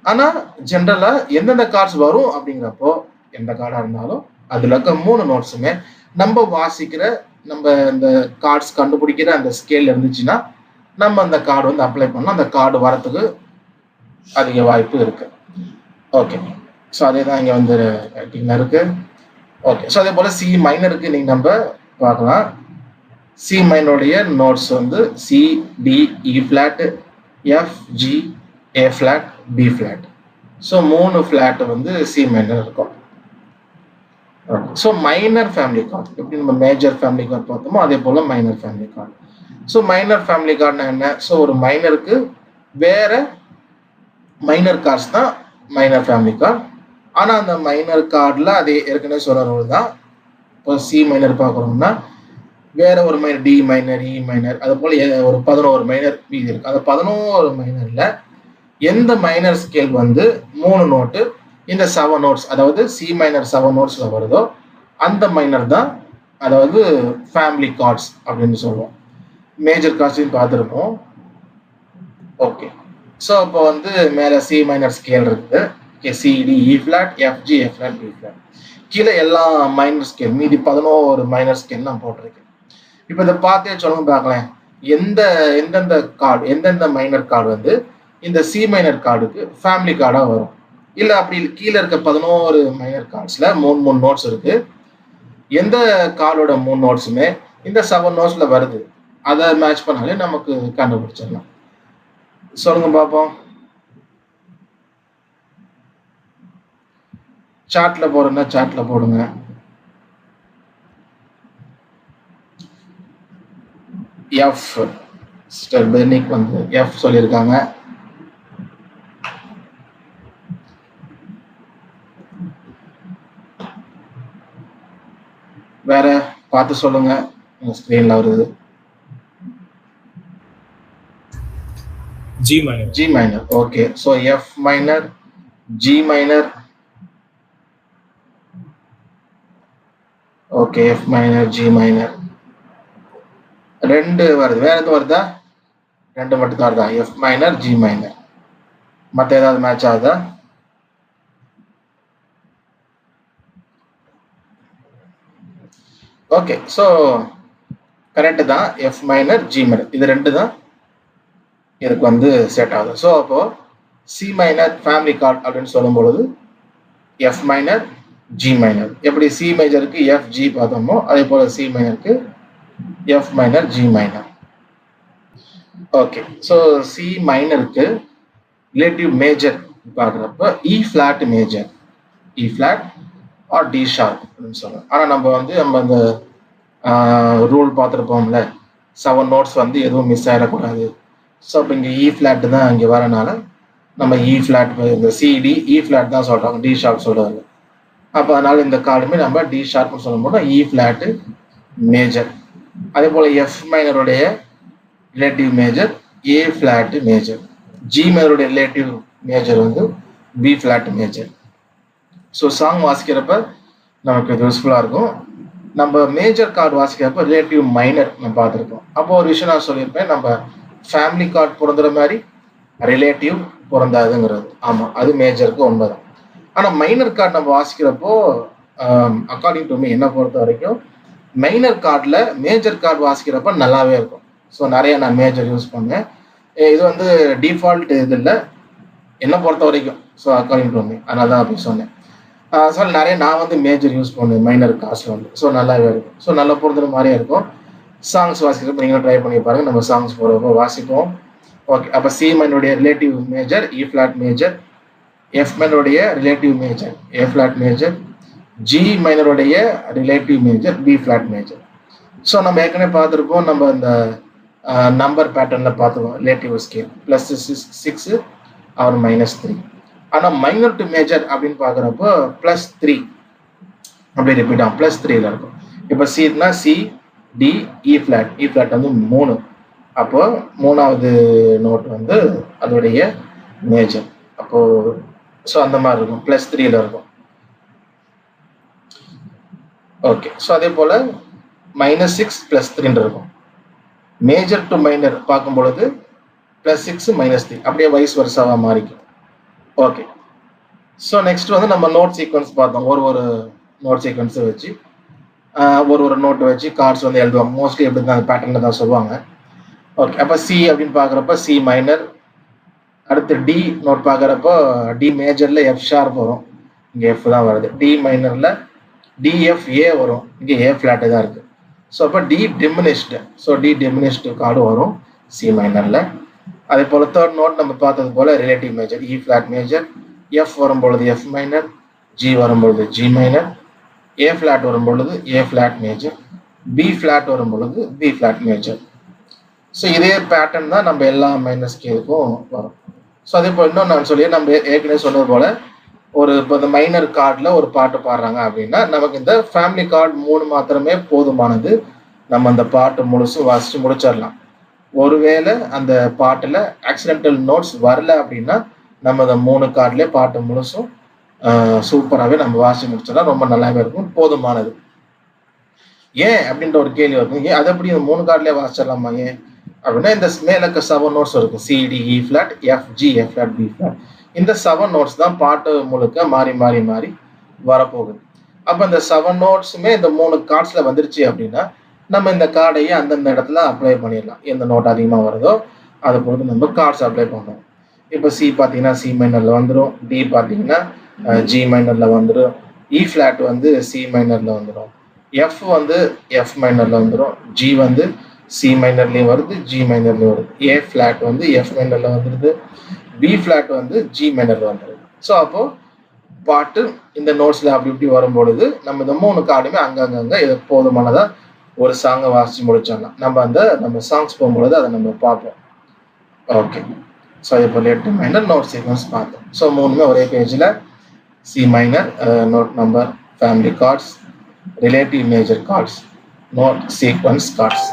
ஆனால் ஜென்ரலாக எந்தெந்த கார்ட்ஸ் வரும் அப்படிங்கிறப்போ எந்த கார்டாக இருந்தாலும் அதில் இருக்க 3 நோட்ஸுமே நம்ம வாசிக்கிற நம்ம இந்த கார்ட்ஸ் கண்டுபிடிக்கிற அந்த ஸ்கேல் இருந்துச்சுன்னா நம்ம அந்த கார்டு வந்து அப்ளை பண்ணலாம். அந்த கார்டு வரத்துக்கு அதிக வாய்ப்பு இருக்கு. ஓகே, ஸோ அதே தான் இங்கே வந்து இருக்கு. ஓகே, ஸோ அதே போல் சி மைனருக்கு நீங்கள் நம்ம பார்க்கலாம். சி மைனருடைய நோட்ஸ் வந்து C, D, E flat, F, G, A flat, B flat. So 3 flat வந்து சி மைனர் இருக்கும். ஸோ மைனர் ஃபேமிலி கார்டு எப்படி நம்ம மேஜர் ஃபேமிலி கார்டு பார்த்தோமோ அதே போல minor family chord. So minor family கார்டுனா என்ன? ஸோ ஒரு மைனருக்கு வேற மைனர் கார்ட்ஸ் தான் மைனர் ஃபேமிலி கார்டு. ஆனால் அந்த மைனர் கார்டில் அதே ஏற்கனவே சொல்கிற ரோல் தான். இப்போ சி மைனர் பார்க்குறோம்னா வேற ஒரு minor, D minor, E minor, அது போல் ஒரு 11 மைனர் மீதி இருக்கு. அந்த 11 மைனரில் எந்த மைனர் ஸ்கேல் வந்து 3 நோட்டு இந்த 7 நோட்ஸ், அதாவது சி மைனர் 7 நோட்ஸில் வருதோ அந்த மைனர் தான் அதாவது ஃபேமிலி கார்ட்ஸ் அப்படின்னு சொல்லுவோம். மேஜர் கார்ட்ஸையும் பார்த்துருப்போம். ஓகே, ஸோ இப்போ வந்து மேலே சி மைனர் ஸ்கேல் இருக்குது. Okay, C, D, E flat, F, G, F flat, B flat. கீழே எல்லா மைனர் ஸ்கேல் மீதி 11 மைனர் ஸ்கேல் நான் போட்டிருக்கேன். இப்போ இதை பார்த்தே சொல்லுங்க பார்க்கலாம், எந்தெந்த கார்டு, எந்தெந்த மைனர் கார்டு வந்து இந்த சி மைனர் கார்டுக்கு ஃபேமிலி கார்டாக வரும். இல்லை அப்படி கீழே இருக்க 11 மைனர் கார்ட்ஸில் 3 நோட்ஸ் இருக்கு. எந்த கார்டோட 3 நோட்ஸுமே இந்த 7 நோட்ஸில் வருது, அதை மேட்ச் பண்ணாலே நமக்கு கண்டுபிடிச்சிடலாம். சொல்லுங்க பார்ப்போம். சார்ட்ல போடுங்க, சார்ட்ல போடுங்க. எஃப் மிஸ்டர் பெர்னிக் வந்து எஃப் சொல்லியிருக்காங்க. வேற பார்த்து சொல்லுங்க, ஸ்கிரீன்ல வருது. G minor. G minor. Okay, so F minor, G minor. Okay, F minor, G minor 2 வருது. வேற எதுவும் வருதா? 2 மட்டும் தான் வருதா? F minor, G minor. மற்ற ஏதாவது மேட்ச் ஆகுதா? ஓகே, ஸோ கரெக்டு தான். எஃப் மைனர், ஜி மைனர் இது 2 தான் இதுக்கு வந்து செட் ஆகுது. ஸோ அப்போ சி மைனர் ஃபேமிலி கார்டு அப்படின்னு சொல்லும் பொழுது எஃப் மைனர், ஜி மைனர். எப்படி சி மேஜருக்கு எஃப், ஜி பார்த்தோமோ அதே போல சி மைனருக்கு F minor, G minor. Okay, so C மைனருக்கு ரிலேட்டிவ் மேஜர் பார்க்குறப்ப E flat major, E flat or D sharp அப்படின்னு சொல்லுவோம். ஆனால் நம்ம அந்த ரூல் பார்த்துருப்போம்ல, 7 நோட்ஸ் வந்து எதுவும் மிஸ் ஆகிடக்கூடாது. ஸோ அப்போ இங்கே இ ஃபிளாட் தான் இங்கே வரனால நம்ம இ ஃபிளாட், இந்த சிடி இ ஃபிளாட் தான் சொல்கிறாங்க, டி ஷார்ப் சொல்கிறாங்க. அப்போ அதனால இந்த கார்டுமே நம்ம டி ஷார்ப்னு சொல்லும்போது இ ஃபிளாட்டு மேஜர். அதே போல் எஃப் மைனருடைய relative major A flat major, G மைனருடைய ரிலேட்டிவ் மேஜர் வந்து B flat major. So song வாசிக்கிறப்ப நமக்கு இது யூஸ்ஃபுல்லாக இருக்கும். நம்ம மேஜர் கார்டு வாசிக்கிறப்ப ரிலேட்டிவ் மைனர் நம்ம பார்த்துருக்கோம். அப்போ ஒரு விஷயம் நான் சொல்லியிருப்பேன், நம்ம ஃபேமிலி கார்டு பொருந்துற மாதிரி ரிலேட்டிவ் பொருந்தாதுங்கிறது. ஆமாம், அது மேஜருக்கு உண்மைதான். ஆனால் மைனர் கார்டு நம்ம வாசிக்கிறப்போ அக்கார்டிங் டு மீ என்னை பொறுத்த வரைக்கும் மைனர் கார்டில் மேஜர் கார்டு வாசிக்கிறப்ப நல்லாவே இருக்கும். ஸோ நிறைய நான் மேஜர் யூஸ் பண்ணேன். இது வந்து டிஃபால்ட் இது இல்லை என்னை பொறுத்த வரைக்கும். ஸோ அக்கார்டிங் டு மீ அதனால தான் அப்படி சொன்னேன். ஸோ நிறைய நான் வந்து மேஜர் யூஸ் பண்ணுவேன் மைனர் கார்ட்ஸில் வந்து. ஸோ நல்லாவே இருக்கும். ஸோ நல்லா பொருந்துற மாதிரியே இருக்கும். சாங்ஸ் வாசிக்கிறப்ப நீங்களும் ட்ரை பண்ணி பாருங்கள். நம்ம சாங்ஸ் போகிறப்போ வாசிப்போம். ஓகே, அப்போ சி மைனுடைய relative major E flat major, F மைனருடைய relative major A flat major, G மைனருடைய relative major B flat major. So நம்ம ஏற்கனவே பார்த்துருப்போம், நம்ம இந்த நம்பர் பேட்டர்னில் பார்த்துருவோம் ரிலேட்டிவ் ஸ்கேல் +6 ஆர் -3. ஆனால் மைனர் டு மேஜர் அப்படின்னு பார்க்குறப்போ +3 அப்படி ரிப்பீட் ஆகும், +3ல இருக்கும். இப்போ சினா சி டி இ ஃபிளாட், இ ஃபிளாட் வந்து 3. அப்போ 3வது நோட் வந்து அதோடைய மேஜர். அப்போ ஸோ அந்த மாதிரி இருக்கும், +3ல இருக்கும். ஓகே, ஸோ அதே போல் -6 +3 இருக்கும். மேஜர் டு மைனர் பார்க்கும் பொழுது +6 -3 அப்படியே வைஸ் வருஷாவா மாறிக்கும். ஓகே, ஸோ நெக்ஸ்ட் வந்து நம்ம நோட் சீக்வன்ஸ் பார்த்தோம். ஒரு நோட் சீக்வன்ஸை வச்சு ஒரு நோட்டை வச்சு கார்ட்ஸ் வந்து எழுதுவாங்க. மோஸ்ட்லி எப்படி தான் பேட்டர்னில் தான் சொல்லுவாங்க. ஓகே, அப்போ சி அப்படின்னு பார்க்குறப்ப சி மைனர், அடுத்து டி நோட் பார்க்குறப்போ டி மேஜரில் எஃப் ஷார்ப் வரும், இங்கே எஃப் தான் வருது. டி மைனரில் டிஎஃப் ஏ வரும், இங்கே ஏ ஃப்ளாட்டு தான் இருக்குது. ஸோ அப்போ D diminished, so D diminished chord வரும் சி மைனரில். அதே போல் தேர்ட் நோட் நம்ம பார்த்தது போல் relative major E flat major, F வரும்பொழுது எஃப் மைனர், ஜி வரும்பொழுது ஜி மைனர், ஏ ஃப்ளாட் வரும்பொழுது A flat major, B flat வரும்பொழுது பி ஃப்ளாட் மேஜர். ஸோ இதே பேட்டர்ன் தான் நம்ம எல்லா மைனர் ஸ்கேலுக்கும் வரும். ஸோ அதே போல் இன்னும் நான் சொல்லி நம்ம ஏற்கனவே சொன்னது போல் ஒரு இப்போ இந்த மைனர் கார்டில் ஒரு பாட்டு பாடுறாங்க அப்படின்னா நமக்கு இந்த ஃபேமிலி கார்டு 3 மாத்திரமே போதுமானது. நம்ம அந்த பாட்டு முழுசும் வாசித்து முடிச்சிடலாம். ஒருவேளை அந்த பாட்டில் ஆக்சிடென்டல் நோட்ஸ் வரல அப்படின்னா நம்ம அந்த 3 கார்ட்லேயே பாட்டு முழுசும் சூப்பராகவே நம்ம வாசித்து முடிச்சிடலாம். ரொம்ப நல்லாவே இருக்கும், போதுமானது. ஏன் அப்படின்ற ஒரு கேள்வி இருக்கும். ஏன் அதை அப்படி இந்த 3 கார்ட்லேயே வாசிச்சிடலாமா ஏன் அப்படின்னா இந்த மேலே 7 நோட்ஸ் இருக்கும். C D E flat F G F flat B flat. இந்த 7 நோட்ஸ் தான் பாட்டு முழுக்க மாறி மாறி மாறி வரப்போகுது. அப்போ இந்த 7 நோட்ஸுமே இந்த 3 கார்ட்ஸில் வந்துருச்சு அப்படின்னா நம்ம இந்த கார்டையே அந்தந்த இடத்துல அப்ளை பண்ணிடலாம். எந்த நோட் அதிகமாக வருதோ அதை பொறுத்து நம்ம கார்ட்ஸ் அப்ளை பண்ணுறோம். இப்போ சி பார்த்தீங்கன்னா சி மைனரில் வந்துடும், டி பார்த்தீங்கன்னா ஜி மைனரில் வந்துடும், இ ஃப்ளாட் வந்து சி மைனரில் வந்துடும், எஃப் வந்து எஃப் மைனரில் வந்துடும், ஜி வந்து சி மைனர்லேயும் வருது ஜி மைனர்லேயும் வருது, ஏ ஃப்ளாட் வந்து எஃப் மைனரில் வந்துடுது, பி ஃப்ளாட் வந்து ஜி மைனரில் வந்துடுது. ஸோ அப்போது பாட்டு இந்த நோட்ஸில் அப்படி இப்படி வரும்பொழுது நம்ம இந்த 3 கார்டுமே அங்கங்கே இது போதுமானதாக ஒரு சாங்கை வாசித்து முடிச்சிடலாம். நம்ம சாங்ஸ் போகும்பொழுது அதை நம்ம பார்ப்போம். ஓகே, ஸோ இப்போ லெஃப்ட் மைனர் நோட் சீக்வன்ஸ் பார்த்தோம். ஸோ 3மே ஒரே பேஜில் C minor note number family chords relative major chords note sequence chords.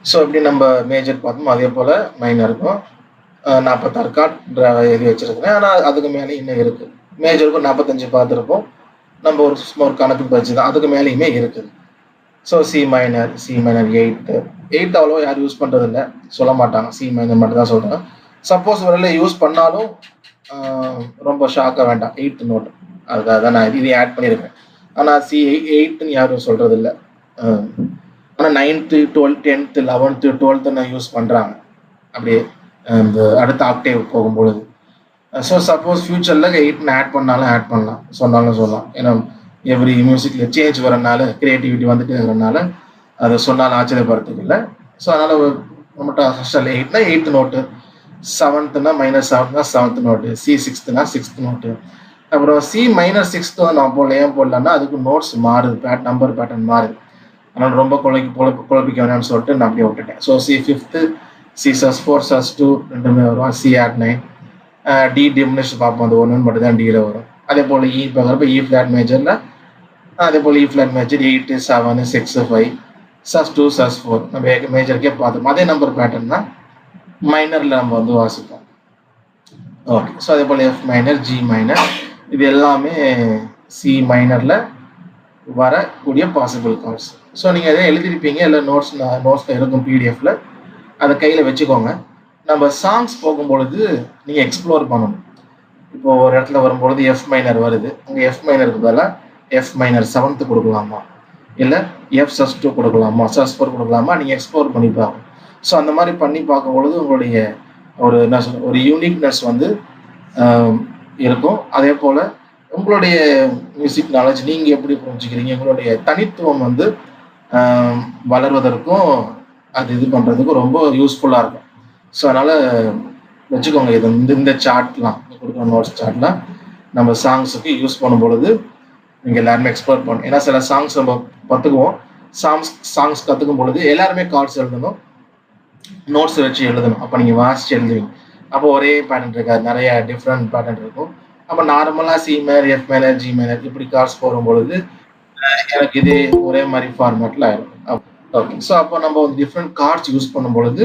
So இப்படி நம்ம மேஜர் பார்த்தோம். அதே போல் மைனருக்கும் 46 கார்டு எழுதி வச்சிருக்கிறேன். ஆனால் அதுக்கு மேலே இன்னும் இருக்குது. மேஜருக்கும் 45 பார்த்துருப்போம். நம்ம ஒரு சும்மா ஒரு கணக்கு வச்சு தான் அதுக்கு மேலேயுமே இருக்குது. ஸோ சி மைனர் 8 அவ்வளோ யாரும் யூஸ் பண்ணுறது இல்லை, சொல்ல மாட்டாங்க. சி மைனர் மட்டும் தான் சொல்கிறாங்க. சப்போஸ் வரல யூஸ் பண்ணாலும் ரொம்ப ஷாக்காக வேண்டாம். 8th நோட் அதுக்காக தான் நான் இதை ஆட் பண்ணியிருக்கேன். ஆனால் சி 8ன்னு யாரும் சொல்கிறது இல்லை. ஆனால் 9th 12th 10th 11th 12th நான் யூஸ் பண்ணுறாங்க அப்படியே இந்த அடுத்த ஆக்டேவ் போகும்பொழுது. ஸோ சப்போஸ் ஃபியூச்சரில் 8ன்னு ஆட் பண்ணாலும் ஆட் பண்ணலாம், சொன்னாலும் சொல்லலாம். ஏன்னா எவ்ரி மியூசிக்கில் சேஞ்ச் வரனால கிரியேட்டிவிட்டி வந்துட்டு இருக்கிறனால அதை சொன்னாலும் ஆச்சரியப்படுறதுக்கு இல்லை. ஸோ அதனால் நம்மகிட்ட ஃபஸ்ட்டில் 8னா 8th நோட்டு, 7th-னா -7னா 7th நோட்டு, சி 6th-னா 6th நோட்டு. அப்புறம் சி -6th நான் போடல. ஏன் போடலன்னா அதுக்கு நோட்ஸ் மாறுது, நம்பர் பேட்டர்ன் மாறுது. அதனால் ரொம்ப குழப்பிக்க வேணாம்னு சொல்லிட்டு நான் அப்படியே விட்டுட்டேன். So C 5th, C sus4 sus2 ரெண்டுமே வரும். சி add 9, டி டிமினிஷ் பார்ப்போம். அது 1 மட்டும் தான் டியில் வரும். அதே போல் இ பார்க்குறப்ப இ ஃப்ளாட் மேஜரில் அதே போல் இ ஃப்ளாட் மேஜர் 8 7 6 5 sus2 sus4 நம்ம மேஜருக்கே பார்த்தோம். அதே நம்பர் பேட்டர்ன் தான் மைனரில் நம்ம வந்து வாசிப்போம். ஓகே, ஸோ அதே போல் எஃப் மைனர் ஜி மைனர் இது எல்லாமே சி மைனரில் வரக்கூடிய பாசிபிள் கார்ட்ஸ். ஸோ நீங்கள் எதாவது எழுதிருப்பீங்க, இல்லை நோட்ஸில் இருக்கும் பிடிஎஃப்பில், அதை கையில் வச்சுக்கோங்க. நம்ம சாங்ஸ் போகும்பொழுது நீங்கள் எக்ஸ்ப்ளோர் பண்ணணும். இப்போ ஒரு இடத்துல வரும்பொழுது எஃப் மைனர் வருது, அங்கே எஃப் மைனருக்கு பதிலாக எஃப் மைனர் 7th கொடுக்கலாமா, இல்லை எஃப் sus2 கொடுக்கலாமா, sus4 கொடுக்கலாமா, நீங்கள் எக்ஸ்ப்ளோர் பண்ணி பார்க்கணும். ஸோ அந்த மாதிரி பண்ணி பார்க்கும்பொழுது உங்களுடைய ஒரு யூனிக்னஸ் வந்து இருக்கும். அதே போல் உங்களுடைய மியூசிக் நாலேஜ் நீங்கள் எப்படி புரிஞ்சுக்கிறீங்க, உங்களுடைய தனித்துவம் வந்து வளர்வதற்கும் அது இது பண்ணுறதுக்கும் ரொம்ப யூஸ்ஃபுல்லாக இருக்கும். ஸோ அதனால் வச்சுக்கோங்க. இது இந்த சார்ட்லாம் கொடுக்குற நோட்ஸ் சார்ட்லாம் நம்ம சாங்ஸுக்கு யூஸ் பண்ணும்பொழுது நீங்கள் எல்லாருமே எக்ஸ்ப்ளோர் பண்ணணும். ஏன்னா சில சாங்ஸ் நம்ம கற்றுக்குவோம். சாங்ஸ் கற்றுக்கும் பொழுது எல்லாருமே கார்ட்ஸ் எழுதணும், நோட்ஸ் வச்சு எழுதணும். அப்போ நீங்கள் வாசிச்சு எழுதுவீங்க. அப்போ ஒரே பேட்டர்ன் இருக்காது, நிறைய டிஃப்ரெண்ட் பேட்டர்ன் இருக்கும். அப்போ நார்மலாக C minor F minor G minor இப்படி கார்ட்ஸ் போகும்பொழுது எனக்கு இதே ஒரே மாதிரி ஃபார்மேட்டில் ஆயிடும். ஓகே, ஸோ அப்போ நம்ம டிஃப்ரெண்ட் கார்ட்ஸ் யூஸ் பண்ணும் பொழுது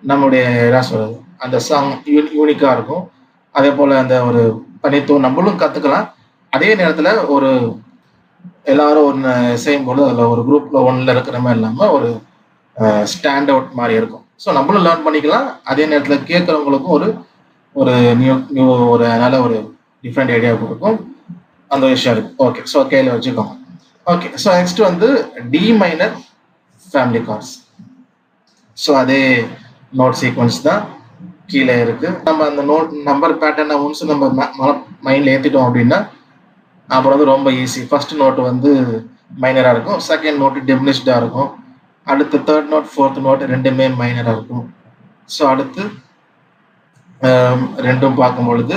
நம்மளுடைய என்ன சொல்கிறது அந்த சாங் யூனிக்காக இருக்கும். அதே போல் அந்த ஒரு தனித்துவம் நம்மளும் கற்றுக்கலாம். அதே நேரத்தில் ஒரு எல்லாரும் ஒன்று செய்யும்போது அதில் ஒரு குரூப்பில் ஒன்றில் இருக்கிற மாதிரி இல்லாமல் ஒரு ஸ்டாண்ட் அவுட் மாதிரி இருக்கும். ஸோ நம்மளும் லேர்ன் பண்ணிக்கலாம். அதே நேரத்தில் கேட்குறவங்களுக்கும் ஒரு நியூ ஒரு நல்ல ஒரு டிஃப்ரெண்ட் ஐடியா கொடுக்கும். அந்த விஷயம் இருக்குது. ஓகே, ஸோ கையில் வச்சுக்கோங்க. ஓகே, ஸோ நெக்ஸ்ட் வந்து D minor family chords. So அதே நோட் சீக்வன்ஸ் தான் கீழே இருக்குது. நம்ம அந்த நோட் நம்பர் பேட்டர்னை ஒன்ஸ் நம்ம மைண்டில் ஏற்றிட்டோம் அப்படின்னா அப்புறம் வந்து ரொம்ப ஈஸி. ஃபர்ஸ்ட் நோட்டு வந்து மைனராக இருக்கும். செகண்ட் நோட்டு டிமினிஷ்டாக இருக்கும். அடுத்து தேர்ட் நோட் ஃபோர்த் நோட் ரெண்டுமே மைனராக இருக்கும். ஸோ அடுத்து ரெண்டும் பார்க்கும் பொழுது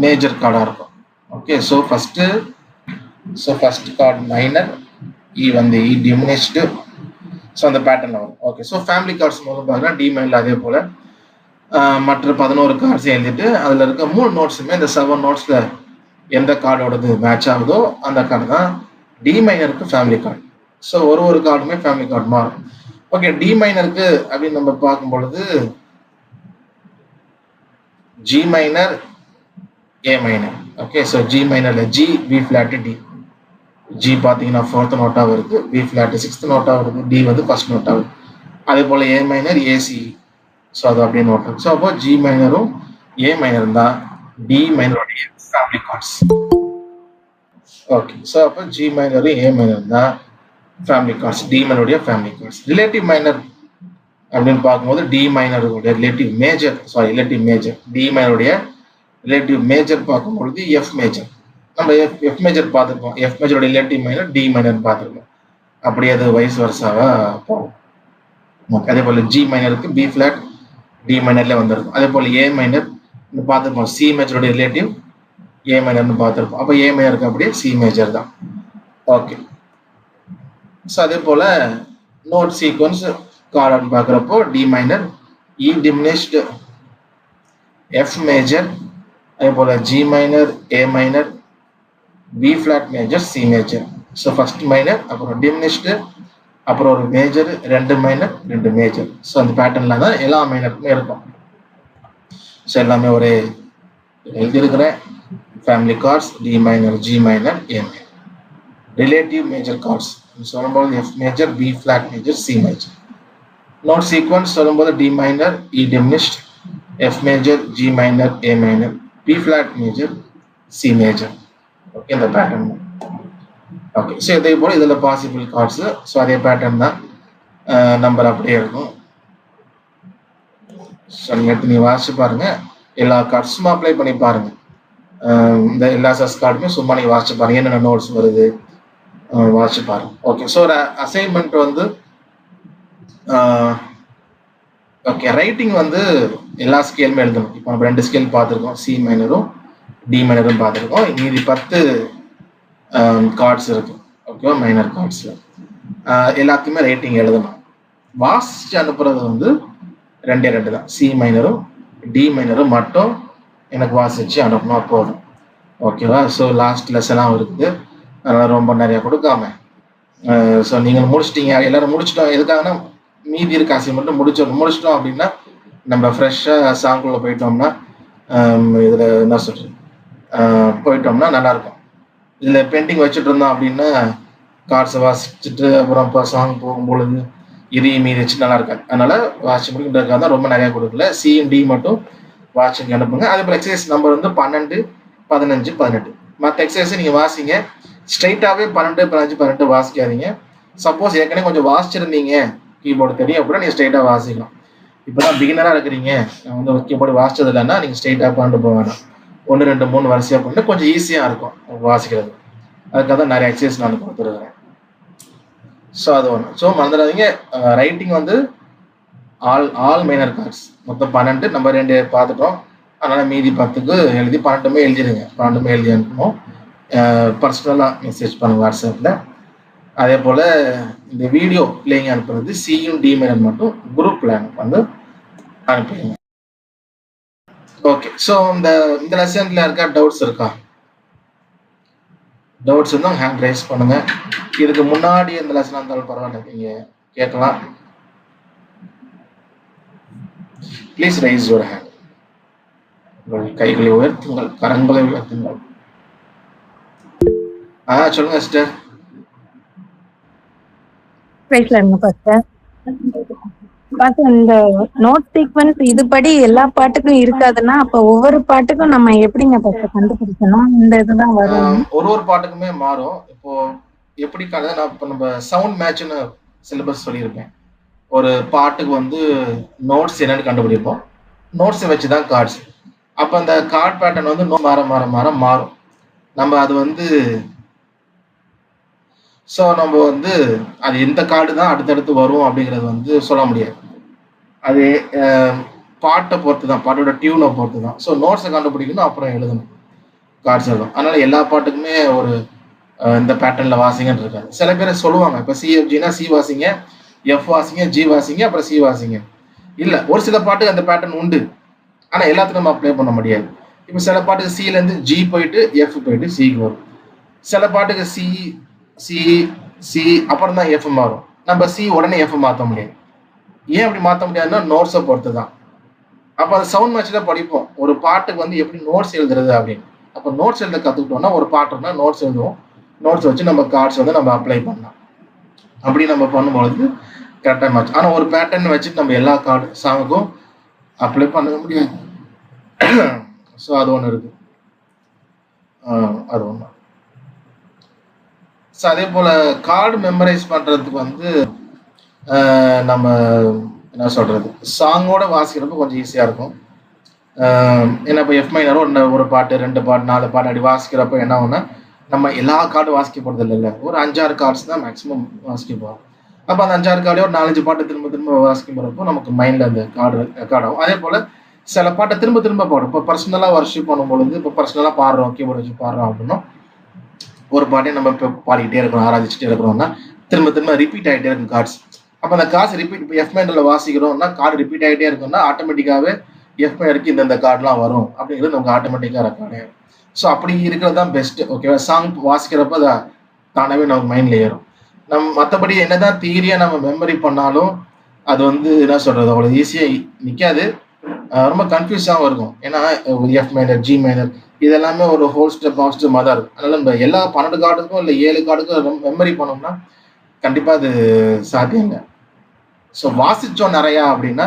மேஜர் கார்டாக இருக்கும். Okay, so first chord minor, E வந்து இ டிமினிஷ்டு. ஸோ அந்த பேட்டர்னில் வரும். ஓகே, ஸோ ஃபேமிலி கார்ட்ஸ் மூலம் பார்த்தீங்கன்னா டி மைனில் அதே போல் மற்ற 11 கார்ட்ஸையும் எழுதிட்டு அதில் இருக்க 3 நோட்ஸுமே இந்த 7 நோட்ஸில் எந்த கார்டோடது மேட்ச் ஆகுதோ அந்த கார்டு தான் டி மைனருக்கு ஃபேமிலி கார்டு. ஸோ ஒரு கார்டுமே ஃபேமிலி கார்டு மாறும். ஓகே, டி மைனருக்கு அப்படின்னு நம்ம பார்க்கும் பொழுது G minor, A minor. Okay, so G மைனரில் G, B flat, D. G பார்த்தீங்கன்னா 4th நோட்டாக வருது, பி ஃப்ளாட்டு 6th நோட்டாக வருது, டி வந்து 1st நோட்டாக வருது. அதே போல் ஏ மைனர், ஏசி. ஸோ அது அப்படியே நோட்டு. ஸோ அப்போ ஜி மைனரும் ஏ மைனரும் தான் டி மைனருடைய ஃபேமிலி கார்ட்ஸ். ஓகே, ஸோ அப்போ ஜி மைனரும் ஏ மைனரும் தான் ஃபேமிலி கார்ட்ஸ், டி மைனருடைய ஃபேமிலி கார்ட்ஸ். ரிலேட்டிவ் மைனர் அப்படின்னு பார்க்கும்போது டி மைனருடைய ரிலேட்டிவ் மேஜர், டி மைனருடைய ரிலேட்டிவ் மேஜர் பார்க்கும்பொழுது எஃப் மேஜர். நம்ம எஃப் மேஜர் பார்த்துருக்கோம். எஃப் மேஜரோட ரிலேட்டிவ் மைனர் டி மைனர் பார்த்துருக்கோம். அப்படியே அது வைஸ் வர்சாவாக போகும். அதே போல் ஜி மைனருக்கு பி ஃப்ளாட் டி மைனர்ல வந்திருக்கும். அதே போல் ஏ மைனர் பார்த்துருப்போம். சி மேஜரோட ரிலேட்டிவ் ஏ மைனர்னு பார்த்துருப்போம். அப்போ ஏ மைனருக்கு அப்படியே சி மேஜர் தான். ஓகே, ஸோ அதே போல் நோட் சீக்வன்ஸ் கார்டு பார்க்குறப்போ D minor, E diminished, F major, அதே போல் G minor, A minor, B flat major, C major. So first minor, அப்புறம் டிமினிஷ்டு, அப்புறம் ஒரு மேஜர், 2 மைனர், 2 மேஜர். ஸோ அந்த பேட்டர்னில் தான் எல்லா மைனருக்குமே இருக்கும். ஸோ எல்லாமே ஒரு எழுதியிருக்கிறேன். Family chords D minor, G minor, A minor. Relative major chords சொல்லும்போது F major, B flat major, C major. Note sequence சொல்லும்போது D minor, E diminished, F major, G minor, A minor, B flat major, C major. Okay, இந்த pattern. Okay, so இதே போல் இதில் possible chords. So அதே pattern தான், number அப்படியே இருக்கும். So நீங்கள் வாசிச்சு பாருங்கள். எல்லா கார்ட்ஸும் அப்ளை பண்ணி பாருங்கள். இந்த எல்லா சஸ் கார்டுமே சும்மா நீங்கள் வாசிச்சு பாருங்கள், என்னென்ன நோட்ஸ் வருது வாசிச்சு பாருங்கள். ஓகே, ஸோ ஒரு அசைன்மெண்ட் வந்து ஓகே, ரைட்டிங் வந்து எல்லா ஸ்கேலுமே எழுதணும். இப்போ நம்ம 2 ஸ்கேல் பார்த்துருக்கோம், சி மைனரும் டி மைனரும் பார்த்துருக்கோம். மீதி 10 கார்ட்ஸ் இருக்கு. ஓகேவா, மைனர் கார்ட்ஸில் எல்லாத்தையுமே ரைட்டிங் எழுதணும். வாசிச்சு அனுப்புறது வந்து 2 தான். சி மைனரும் டி மைனரும் மட்டும் எனக்கு வாசிச்சு அனுப்பினா போதும். ஓகேவா, ஸோ லாஸ்ட் லெசனாக இருக்குது, அதனால் ரொம்ப நிறையா கொடுக்காம ஸோ நீங்கள் முடிச்சிட்டீங்க, எல்லாரும் முடிச்சிட்டோம். எதுக்காகனா மீதி இருக்க அசைன்மெண்ட் முடிச்சிட்டோம் அப்படின்னா நம்ம ஃப்ரெஷ்ஷாக சாங்குள்ள போயிட்டோம்னா இதில் என்ன சொல்கிறது போயிட்டோம்னா நல்லாயிருக்கும். இதில் பெயிண்டிங் வச்சுட்டு இருந்தோம் அப்படின்னா கார்ட்ஸை வாசிச்சுட்டு அப்புறம் இப்போ சாங் போகும்பொழுது இதையும் மீதி வச்சு நல்லா இருக்காது. அதனால் வாட்சிங் முடிக்கிறதுக்காக தான் ரொம்ப நிறையா கொடுக்கல. சி அண்ட் டி மட்டும் வாட்சிங் அனுப்புங்க. அதே போல் எக்ஸசைஸ் நம்பர் வந்து 12, 15, 18. மற்ற எக்ஸசைஸை நீங்கள் வாசிங்க. ஸ்ட்ரைட்டாகவே 12, 15, 18 வாசிக்காதீங்க. சப்போஸ் ஏற்கனவே கொஞ்சம் வாசிச்சிருந்தீங்க, கீபோர்டு தெரியும் அப்படின்னா நீங்கள் ஸ்ட்ரைட்டாக வாசிக்கலாம். இப்போ தான் பிகினராக இருக்கிறீங்க, நான் வந்து கீபோர்டு வாசிச்சது இல்லைன்னா நீங்கள் ஸ்ட்ரைட்டாக பண்ணிட்டு போக வேண்டாம். 1, 2, 3 வரிசையாக பண்ணிட்டு கொஞ்சம் ஈஸியாக இருக்கும் வாசிக்கிறது. அதுக்காக தான் நிறைய எக்ஸசைஸ் நான் கொடுத்துருக்கிறேன். ஸோ அது ஒன்று. ஸோ மறந்துடாதீங்க, ரைட்டிங் வந்து ஆல் மைனர் கார்ட்ஸ் மொத்தம் 12, நம்ம 2 பார்த்துட்டோம். அதனால் மீதி 10க்கு எழுதி 12மே எழுதிடுங்க. 12மே எழுதி அனுப்பணும். பர்சனலாக மெசேஜ் பண்ணுங்க வாட்ஸ்அப்பில். அதே போல் இந்த வீடியோ பிளேயிங் அனுப்புறது சியும் டி மைனர் மட்டும் குரூப்பில் வந்து அனுப்பிடுங்க. ஓகே, ஸோ இந்த லெசனில் இருக்கா டவுட்ஸ் இருக்கா? டவுட்ஸ் இருந்தால் ஹேண்ட் ரைஸ் பண்ணுங்க. இதுக்கு முன்னாடி இந்த லெசனாக இருந்தாலும் பரவாயில்ல, நீங்கள் கேட்கலாம். Please raise your hand. உங்கள் கைகளை உயர்த்துங்கள், கரங்களை உயர்த்துங்கள். சொல்லுங்க சிஸ்டர். இந்த நோட் சீக்வன்ஸ் இதுபடி எல்லா பாட்டுக்கும் இருக்காதுன்னா அப்ப ஒவ்வொரு பாட்டுக்கும் நம்ம எப்படிங்க கண்டுபிடிக்கணும்? இந்த இதுதான் வரும். ஒரு பாட்டுக்குமே மாறும். இப்போ எப்படி நான் இப்போ நம்ம சவுண்ட் மேட்ச்னு சிலபஸ் சொல்லியிருப்பேன். ஒரு பாட்டுக்கு வந்து நோட்ஸ் என்னன்னு கண்டுபிடிப்போம். நோட்ஸை வச்சு தான் கார்ட்ஸ். அப்போ அந்த கார்ட் பேட்டர்ன் வந்து மாற மாறும். நம்ம அது வந்து ஸோ நம்ம வந்து அது எந்த கார்டு தான் அடுத்தடுத்து வரும் அப்படிங்கிறது வந்து சொல்ல முடியாது. அது பாட்டை பொறுத்து தான், பாட்டோட டியூனை பொறுத்து தான். ஸோ நோட்ஸை கண்டுபிடிக்கணும், அப்புறம் எழுதணும் கார்ட்ஸ் எழுதும். அதனால எல்லா பாட்டுக்குமே ஒரு இந்த பேட்டர்ன்ல வாசிங்கன்னு இருக்காது. சில பேர் சொல்லுவாங்க, இப்போ சிஎஃப்ஜினா சி வாசிங்க, எஃப் வாசிங்க, ஜி வாசிங்க, அப்புறம் சி வாசிங்க. இல்லை, ஒரு சில பாட்டுக்கு அந்த பேட்டர்ன் உண்டு, ஆனால் எல்லாத்துக்கும் நம்ம அப்ளை பண்ண முடியாது. இப்போ சில பாட்டுக்கு சிலேருந்து ஜி போயிட்டு எஃப் போயிட்டு சிக்கு வரும். சில பாட்டுக்கு சி சி சி அப்புறம் தான் எஃப் மாறும். நம்ம சி உடனே எஃப் மாற்ற முடியாது. ஏன் அப்படி மாற்ற முடியாதுன்னா நோட்ஸை பொறுத்து தான். அப்போ அது சவுண்ட் மேட்சில் படிப்போம், ஒரு பாட்டுக்கு வந்து எப்படி நோட்ஸ் எழுதுறது அப்படின்னு. அப்போ நோட்ஸ் எழுத கற்றுக்கிட்டோம்னா, ஒரு பாட்டுனா நோட்ஸ் எழுதுவோம், நோட்ஸ் வச்சு நம்ம கார்ட்ஸ் வந்து நம்ம அப்ளை பண்ணலாம். அப்படி நம்ம பண்ணும்பொழுது கரெக்டாக மேட்ச். ஆனால் ஒரு பேட்டர்ன் வச்சுட்டு நம்ம எல்லா கார்டு சாங்குக்கும் அப்ளை பண்ண முடியாது. ஸோ அது ஒன்று இருக்கு, அது ஒன்று. ஸோ அதே போல் கார்டு மெமரைஸ் பண்ணுறதுக்கு வந்து நம்ம என்ன சொல்கிறது, சாங்கோட வாசிக்கிறப்ப கொஞ்சம் ஈஸியாக இருக்கும். ஏன்னா இப்போ எஃப் மைனரோ ஒரு பாட்டு 2 பாட்டு 4 பாட்டு அப்படி வாசிக்கிறப்ப என்ன ஆகும்னா, நம்ம எல்லா கார்டும் வாசிக்க போகிறது இல்லை, ஒரு 5-6 கார்ட்ஸ் தான் மேக்ஸிமம் வாசிக்க போகிறோம். அப்போ அந்த 5-6 கார்டே ஒரு 4-5 பாட்டு திரும்ப திரும்ப வாசிக்க போகிறப்போ நமக்கு மைண்டில் அந்த கார்டு ரெக்கார்ட் ஆகும். அதே போல் சில பாட்டை திரும்ப திரும்ப பாடும். இப்போ பர்சனலாக வர்ஷிப் பண்ணும்பொழுது, இப்போ பர்சனலாக பாடுறோம், கீபோர்டு வச்சு பாடுறோம் அப்படின்னா, ஒரு பாட்டே நம்ம இப்போ பாடிக்கிட்டே இருக்கணும், ஆராதிச்சுட்டே இருக்கிறோம்னா திரும்ப திரும்ப ரிப்பீட் ஆகிட்டே இருக்கும் கார்ட்ஸ். அப்போ அந்த கார்ட்ஸ் ரிப்பீட், இப்போ எஃப் மைனரில் வாசிக்கிறோம்னா கார்டு ரிப்பீட் ஆகிட்டே இருக்கும்னா ஆட்டோமேட்டிக்காகவே எஃப் மைனருக்கு இந்த கார்டுலாம் வரும் அப்படிங்கிறது நமக்கு ஆட்டோமேட்டிக்காக ரெக்கார்ட் ஆகிடும். ஸோ அப்படி இருக்கிறது தான் பெஸ்ட்டு. ஓகேவா, சாங் வாசிக்கிறப்ப அதை தானாகவே நமக்கு மைண்டில் ஏறும். மற்றபடி என்னதான் தியரியாக நம்ம மெமரி பண்ணாலும் அது வந்து என்ன சொல்கிறது, அவ்வளோ ஈஸியாக நிற்காது, ரொம்ப கன்ஃபியூஸாகவும் இருக்கும். ஏன்னா எஃப் மைனர், ஜி மைனர் இதெல்லாமே ஒரு ஹோல் ஸ்டெப் ஆஃப் ஸ்டெப் தான் இருக்கும். அதனால நம்ம எல்லா 12 கார்டுக்கும் இல்லை 7 கார்டுக்கும் மெமரி பண்ணோம்னா கண்டிப்பாக அது சாத்தியம் இல்லை. ஸோ வாசித்தோம் நிறையா அப்படின்னா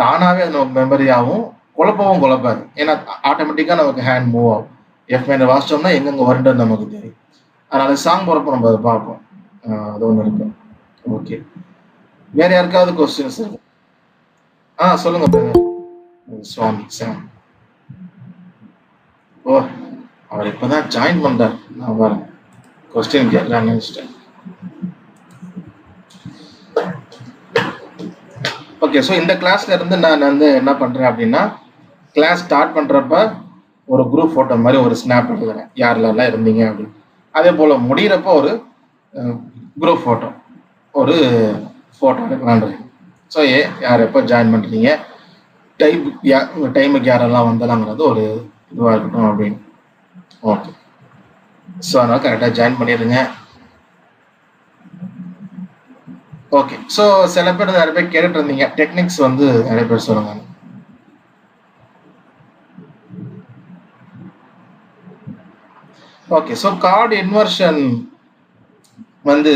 தானாகவே அது நமக்கு மெமரி ஆகும், குழப்பவும் குழப்பாது. ஏன்னா ஆட்டோமேட்டிக்காக நமக்கு ஹேண்ட் மூவ் ஆகும். எஃப் மைனர் வாசித்தோம்னா எங்கெங்கே வருண்டுன்னு நமக்கு தெரியும். அதனால சாங் போகிறப்ப நம்ம அதை பார்ப்போம். அது ஒன்று இருக்கு. ஓகே, வேற யாருக்காவது கொஸ்டின்ஸ் இருக்கு? சொல்லுங்க பிரதர். சுவாமி சாம். ஓ, அவர் இப்பதான் ஜாயின் பண்றார். நான் வரேன், கொஸ்டின் கேட்கலான்னு நினைச்சிட்டேன். ஓகே, ஸோ இந்த கிளாஸ்ல இருந்து நான் வந்து என்ன பண்றேன் அப்படின்னா, கிளாஸ் ஸ்டார்ட் பண்றப்ப ஒரு குரூப் போட்டோ மாதிரி ஒரு ஸ்னாப் எடுக்கிறேன், யாரெல்லாம் இருந்தீங்க அப்படின்னு. அதே போல முடிகிறப்ப ஒரு குரூப் போட்டோ, ஒரு போட்டோ எடுக்கலான்றேன். ஸோ யார் எப்போ ஜாயின் பண்ணுறீங்க, டைமுக்கு யாரெல்லாம் வந்தலாங்கிறது ஒரு இதுவாக இருக்கட்டும் அப்படின்னு. ஓகே, ஸோ அதனால் கரெக்டாக ஜாயின் பண்ணிடுங்க. ஓகே, ஸோ சில பேர் நிறைய பேர் கேட்டுட்டு இருந்தீங்க, டெக்னிக்ஸ் வந்து நிறைய பேர் சொல்லுங்க. ஓகே, ஸோ கார்டு இன்வர்ஷன் வந்து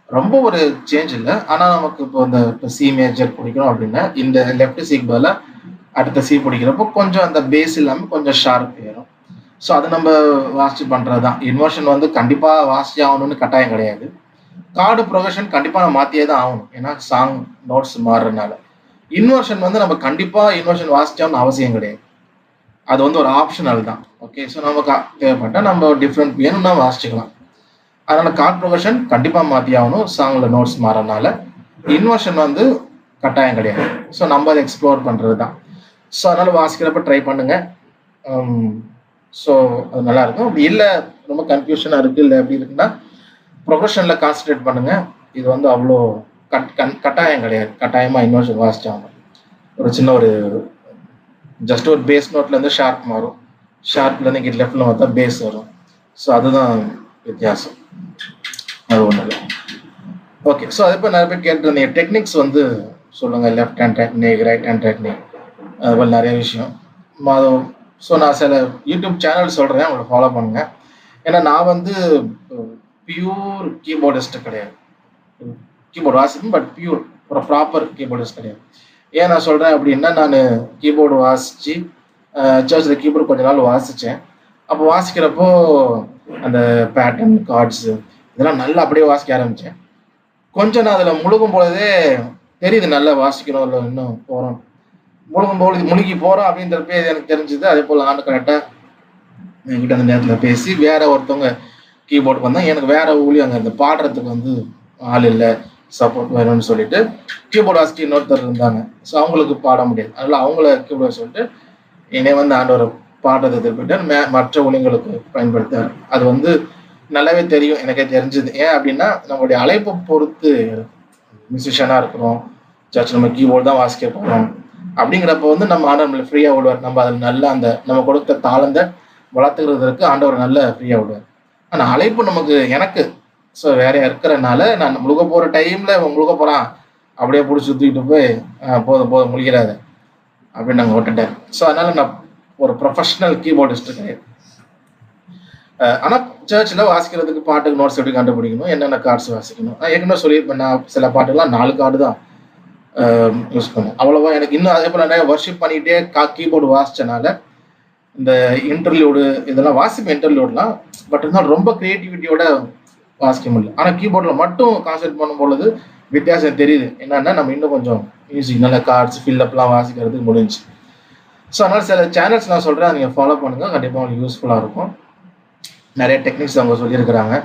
ரொம்ப ஒரு சேஞ்ச் இல்லை. ஆனால் நமக்கு இப்போ இப்போ சி மேஜர் பிடிக்கணும் அப்படின்னா இந்த லெஃப்ட் சிக்கு பதிலாக அடுத்த சி பிடிக்கிறப்போ கொஞ்சம் அந்த பேஸ் இல்லாமல் கொஞ்சம் ஷார்ப் ஏறும். ஸோ அது நம்ம வாசிச்சு பண்ணுறது தான். இன்வர்ஷன் வந்து கண்டிப்பாக வாசிச்சு ஆகணும்னு கட்டாயம் கிடையாது. கார்டு ப்ரொஃபஷன் கண்டிப்பாக நம்ம மாற்றியே தான் ஆகணும், ஏன்னா சாங் நோட்ஸ் மாறுறதுனால. இன்வர்ஷன் வந்து நம்ம கண்டிப்பாக இன்வர்ஷன் வாசிச்சோம்னு அவசியம் கிடையாது, அது வந்து ஒரு ஆப்ஷனல் தான். ஓகே, ஸோ நமக்கு தேவைப்பட்டால் நம்ம டிஃப்ரெண்ட் வேணும்னா வாசிச்சுக்கலாம். அதனால கார்ட் ப்ரொஃபஷன் கண்டிப்பாக மாற்றி ஆகணும், சாங்கில் நோட்ஸ் மாறனால. இன்வர்ஷன் வந்து கட்டாயம் கிடையாது, ஸோ நம்ம அதை எக்ஸ்ப்ளோர் பண்ணுறது தான். ஸோ அதனால் வாசிக்கிறப்ப ட்ரை பண்ணுங்க. ஸோ அது நல்லாயிருக்கும். அப்படி இல்லை ரொம்ப கன்ஃபியூஷனாக இருக்குது இல்லை அப்படி இருக்குன்னா ப்ரொஃபஷனில் கான்சன்ட்ரேட் பண்ணுங்க. இது வந்து அவ்வளோ கட்டாயம் கிடையாது, கட்டாயமாக இன்வர்ஷன் வாசிச்சாங்க. ஒரு சின்ன ஒரு ஜஸ்ட் ஒரு பேஸ் நோட்லேருந்து ஷார்ப் மாறும், ஷார்ப்லேருந்து இங்கே லெஃப்டில் பார்த்தா பேஸ் வரும். ஸோ அதுதான் வித்தியாசம், அது ஒன்றும் இல்லை. ஓகே, ஸோ அதே போல் நிறைய பேர் கேட்டுருந்தீங்க டெக்னிக்ஸ் வந்து சொல்லுங்கள், left hand technique, right hand technique, அது போல் நிறைய விஷயம். ஸோ நான் சில யூடியூப் சேனல் சொல்கிறேன், அவங்களை ஃபாலோ பண்ணுங்க. ஏன்னா நான் வந்து பியூர் கீபோர்டிஸ்ட் கிடையாது, கீபோர்டு வாசிப்பேன், பட் பியூர் ஒரு ப்ராப்பர் கீபோர்டிஸ்ட் கிடையாது. ஏன் நான் சொல்கிறேன் அப்படின்னா, நான் கீபோர்டு வாசித்து சர்ச்சில் கீபோர்டு கொஞ்ச நாள் வாசித்தேன். அப்போ வாசிக்கிறப்போ அந்த பேட்டர்ன், கார்ட்ஸு இதெல்லாம் நல்லா அப்படியே வாசிக்க ஆரம்பித்தேன். கொஞ்சம் நான் அதில் முழுகும் பொழுதே தெரியுது நல்லா வாசிக்கணும், இல்லை இன்னும் போகிறோம், முழுகி போகிறோம் அப்படின்றப்ப எனக்கு தெரிஞ்சுது. அதே போல் ஆண்டு கரெக்டாக என்கிட்ட அந்த நேரத்தில் பேசி வேற ஒருத்தவங்க கீபோர்டுக்கு வந்தேன். எனக்கு வேற ஊழியம் அங்கே இந்த பாடுறதுக்கு வந்து ஆள் இல்லை, சப்போர்ட் வேணும்னு சொல்லிட்டு கீபோர்டு வாசிக்க இன்னொருத்தர் இருந்தாங்க. ஸோ அவங்களுக்கு பாட முடியாது, அதனால அவங்கள கீபோர்டு சொல்லிட்டு என்னை வந்து ஆண்டவர் பாடுறதை திருப்பிட்டு மற்ற ஊழியங்களுக்கு பயன்படுத்தார். அது வந்து நல்லாவே தெரியும், எனக்கே தெரிஞ்சது. ஏன் அப்படின்னா நம்மளுடைய அழைப்பை பொறுத்து மியூசிஷியனாக இருக்கிறோம், சர்ச் நம்ம கீபோர்டு தான் வாசிக்க போகிறோம் அப்படிங்கிறப்ப வந்து நம்ம ஆண்டவர் நம்மளை ஃப்ரீயாக விடுவார். நம்ம அதில் நல்லா அந்த நம்ம கொடுத்த தாளந்தை வளர்த்துக்கிறதுக்கு ஆண்டவர் நல்ல ஃப்ரீயாக விடுவார். ஆனால் அழைப்பு நமக்கு எனக்கு ஸோ வேற இருக்கிறனால நான் முழுக போகிற டைமில் முழுக போகிறான் அப்படியே பிடிச்சி சுற்றிக்கிட்டு போய் போதும் போதும் முழிக்கிறாரு அப்படின்னு நாங்கள் விட்டுட்டேன். ஸோ அதனால நான் ஒரு ப்ரொஃபஷனல் கீபோர்டிஸ்ட் கிடையாது. ஆனால் சர்ச்சில் வாசிக்கிறதுக்கு பாட்டுக்கு நோட்ஸ் எப்படி கண்டுபிடிக்கணும், என்னென்ன கார்ட்ஸ் வாசிக்கணும், நான் ஏற்கனவே சொல்லியிருப்பேன். நான் சில பாட்டுக்கெல்லாம் 4 கார்டு தான் யூஸ் பண்ணேன், அவ்வளோவா. எனக்கு இன்னும் அதே போல் நிறைய வர்ஷிப் பண்ணிகிட்டே கீபோர்டு வாசிச்சனால இந்த இன்டர்வியூடு இதெல்லாம் வாசிப்பேன், இன்டர்வியூடெலாம். பட் இருந்தாலும் ரொம்ப க்ரியேட்டிவிட்டியோட வாசிக்க முடியல. ஆனால் கீபோர்டில் மட்டும் கான்சென்ட்ரேட் பண்ணும் பொழுது வித்தியாசம் தெரியுது. என்னன்னா நம்ம இன்னும் கொஞ்சம் மியூசிக் நல்ல கார்ட்ஸ் ஃபில்லப்லாம் வாசிக்கிறதுக்கு முடிஞ்சு. ஸோ அதனால் சில சேனல்ஸ் நான் சொல்கிறேன், நீங்கள் ஃபாலோ பண்ணுங்கள், கண்டிப்பாக உங்களுக்கு யூஸ்ஃபுல்லாக இருக்கும். நிறைய டெக்னிக்ஸ் அவங்க சொல்லியிருக்கிறாங்க,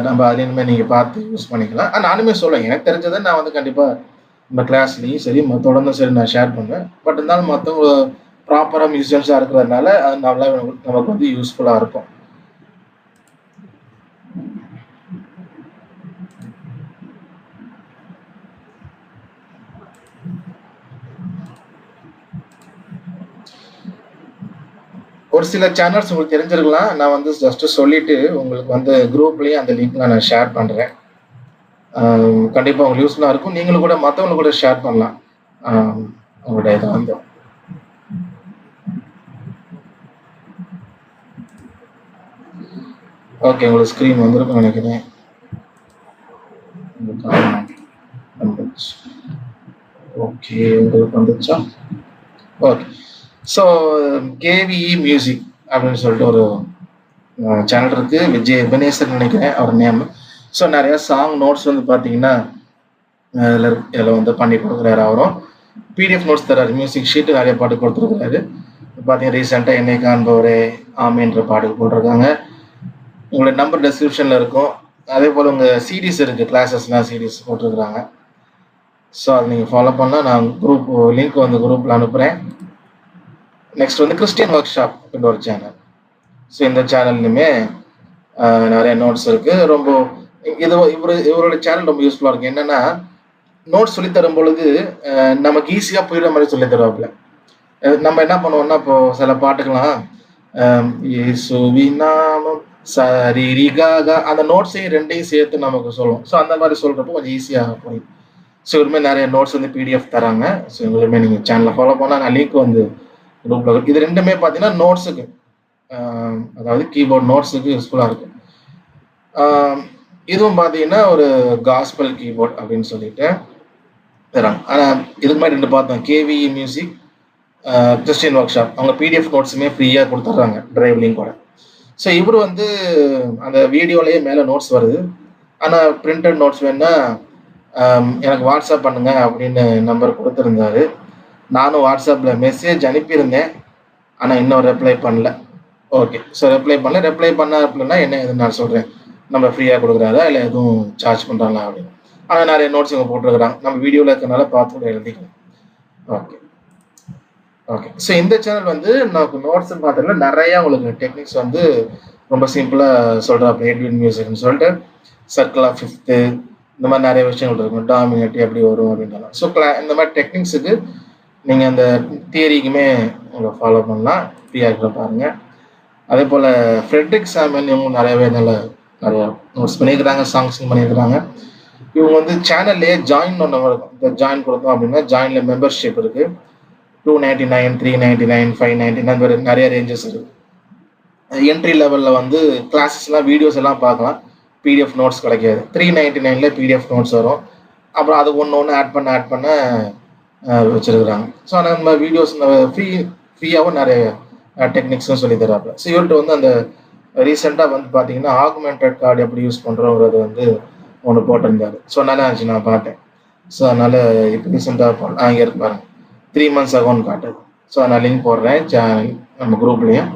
நம்ம அது இனிமேல் நீங்கள் பார்த்து யூஸ் பண்ணிக்கலாம். நானுமே சொல்லுவேன், எனக்கு தெரிஞ்சதை நான் வந்து கண்டிப்பாக நம்ம கிளாஸ்லேயும் சரி தொடர்ந்தும் சரி நான் ஷேர் பண்ணுவேன். பட் இருந்தாலும் மற்றவங்க ப்ராப்பராக மியூசியம்ஸாக இருக்கிறதுனால அது நல்லா நமக்கு வந்து யூஸ்ஃபுல்லாக இருக்கும். ஒரு சில சேனல்ஸ் உங்களுக்கு தெரிஞ்சிருக்கலாம், நான் வந்து ஜஸ்ட் சொல்லிட்டு உங்களுக்கு வந்து குரூப்லேயும் அந்த லிங்க்லாம் நான் ஷேர் பண்ணுறேன். கண்டிப்பாக உங்களுக்கு யூஸ்ஃபுல்லாக இருக்கும். நீங்களும் கூட மற்றவங்களுக்கு கூட ஷேர் பண்ணலாம் உங்களுடைய இதை வந்து. ஓகே, உங்களுக்கு ஸ்க்ரீன் வந்திருக்குன்னு நினைக்கிறேன். ஓகே, உங்களுக்கு வந்துச்சா? ஓகே. ஸோ கேவிஇ மியூசிக் அப்படின்னு சொல்லிட்டு ஒரு சேனல் இருக்குது, விஜய் எபனேசர் நினைக்கிறேன் அவர் நேம். ஸோ நிறையா சாங் நோட்ஸ் வந்து பார்த்தீங்கன்னா இதில் வந்து பண்ணி கொடுக்குறாரு. அவரும் பிடிஎஃப் நோட்ஸ் தர்றாரு, மியூசிக் ஷீட்டு நிறைய பாட்டு கொடுத்துருக்குறாரு. பார்த்தீங்கன்னா ரீசெண்டாக என்னை காண்பவரே ஆமேன்ற பாட்டு போட்டிருக்காங்க. உங்களோட நம்பர் டெஸ்கிரிப்ஷனில் இருக்கும். அதே போல் உங்கள் சிடிஸ் இருக்குது, கிளாஸஸ்லாம் சிடிஸ் போட்டிருக்குறாங்க. ஸோ அதை நீங்கள் ஃபாலோ பண்ணால் நான் குரூப் லிங்க் வந்து குரூப்பில் அனுப்புகிறேன். நெக்ஸ்ட் வந்து கிறிஸ்டியன் ஒர்க் ஷாப் அப்படின்ற ஒரு சேனல். ஸோ இந்த சேனல்லுமே நிறைய நோட்ஸ் இருக்குது. ரொம்ப இவரோட சேனல் ரொம்ப யூஸ்ஃபுல்லாக இருக்குது. என்னென்னா நோட்ஸ் சொல்லித்தரும் பொழுது நமக்கு ஈஸியாக புரியுற மாதிரி சொல்லி தருவாப்புல. நம்ம என்ன பண்ணுவோம்னா இப்போது சில பாட்டுக்கெல்லாம் நாமம் சரிகாக அந்த நோட்ஸையும் ரெண்டையும் சேர்த்து நமக்கு சொல்லுவோம். ஸோ அந்த மாதிரி சொல்கிறப்போ கொஞ்சம் ஈஸியாக புரியும். ஸோ இவருமே நிறைய நோட்ஸ் வந்து பிடிஎஃப் தராங்க. ஸோ இவங்களுமே நீங்கள் சேனலில் ஃபாலோ பண்ணால் நான் லிங்க் வந்து குரூப்பில். இது ரெண்டுமே பார்த்தீங்கன்னா நோட்ஸுக்கு, அதாவது கீபோர்ட் நோட்ஸுக்கு யூஸ்ஃபுல்லாக இருக்குது. இதுவும் பார்த்தீங்கன்னா ஒரு காஸ்பல் கீபோர்ட் அப்படின்னு சொல்லிட்டு தராங்க. ஆனால் இதுக்கு மாதிரி 2 பார்த்தோம், KVE music, Christian work shop. அவங்க பிடிஎஃப் நோட்ஸுமே ஃப்ரீயாக கொடுத்துட்றாங்க, டிரைவ் லிங்கோட. ஸோ இவர் வந்து அந்த வீடியோலேயே மேலே நோட்ஸ் வருது. ஆனால் பிரிண்டட் நோட்ஸ் வேணுன்னா எனக்கு வாட்ஸ்அப் பண்ணுங்க அப்படின்னு நம்பர் கொடுத்துருந்தாரு. நானும் வாட்ஸ்அப்பில் மெசேஜ் அனுப்பியிருந்தேன், ஆனால் இன்னும் ரிப்ளை பண்ணல. ஓகே, ஸோ ரிப்ளை பண்ணலைன்னா என்ன எதுன்னு நான் சொல்கிறேன். நம்ம ஃப்ரீயாக கொடுக்குறாரா இல்லை எதுவும் சார்ஜ் பண்ணுறாங்களா அப்படின்னு. ஆனால் நிறைய நோட்ஸ் இவங்க போட்டிருக்கிறாங்க, நம்ம வீடியோவில் இருக்கிறனால பார்த்து கூட எழுதிக்கலாம். Okay okay. ஸோ இந்த சேனல் வந்து நமக்கு நோட்ஸ் பார்த்தீங்கன்னா நிறையா உங்களுக்கு டெக்னிக்ஸ் வந்து ரொம்ப சிம்பிளாக சொல்கிறாப்புல. எட்வின் மியூசிக்னு சொல்லிட்டு சர்க்கிள் ஆஃப் ஃபிஃப்த்து இந்த மாதிரி நிறைய விஷயங்கள் இருக்கும், டாமினேட் எப்படி வரும் அப்படின்லாம். ஸோ இந்த மாதிரி டெக்னிக்ஸுக்கு நீங்கள் அந்த தியரிக்குமே உங்களை ஃபாலோ பண்ணலாம், ஃப்ரீயாக பாருங்கள். அதே போல் ஃப்ரெட்ரிக் சாமியல் இவங்க நிறைய நோட்ஸ் பண்ணியிருக்கிறாங்க, சாங்ஸிங் பண்ணியிருக்கிறாங்க. இவங்க வந்து சேனல்லே ஜாயின் ஒன்று இருக்கும். இப்போ ஜாயின் கொடுத்தோம் அப்படின்னா ஜாயினில் மெம்பர்ஷிப் இருக்குது. 299, 399, 599 நிறைய ரேஞ்சஸ் இருக்குது. என்ட்ரி லெவலில் வந்து கிளாஸஸ்லாம் வீடியோஸ் எல்லாம் பார்க்கலாம், பிடிஎஃப் நோட்ஸ் கிடைக்காது. 399 பிடிஎஃப் நோட்ஸ் வரும். அப்புறம் அது ஒன்று ஆட் பண்ண வச்சுருக்குறாங்க. ஸோ நம்ம வீடியோஸ் ஃப்ரீயாகவும் நிறைய டெக்னிக்ஸும் சொல்லி தராப்புல. ஸோ இவர்கிட்ட வந்து அந்த ரீசெண்டாக வந்து பார்த்தீங்கன்னா ஆகுமெண்டட் கார்டு எப்படி யூஸ் பண்ணுறோங்கிறது வந்து ஒன்று போட்டிருந்தாரு. ஸோ நல்லா இருந்துச்சு, நான் பார்த்தேன். ஸோ அதனால் இப்போ ரீசெண்டாக அங்கே இருப்பாரு 3 months அகௌண்ட் காட்டுது. ஸோ நான் லிங்க் போடுறேன் சேனல் நம்ம குரூப்லேயும்.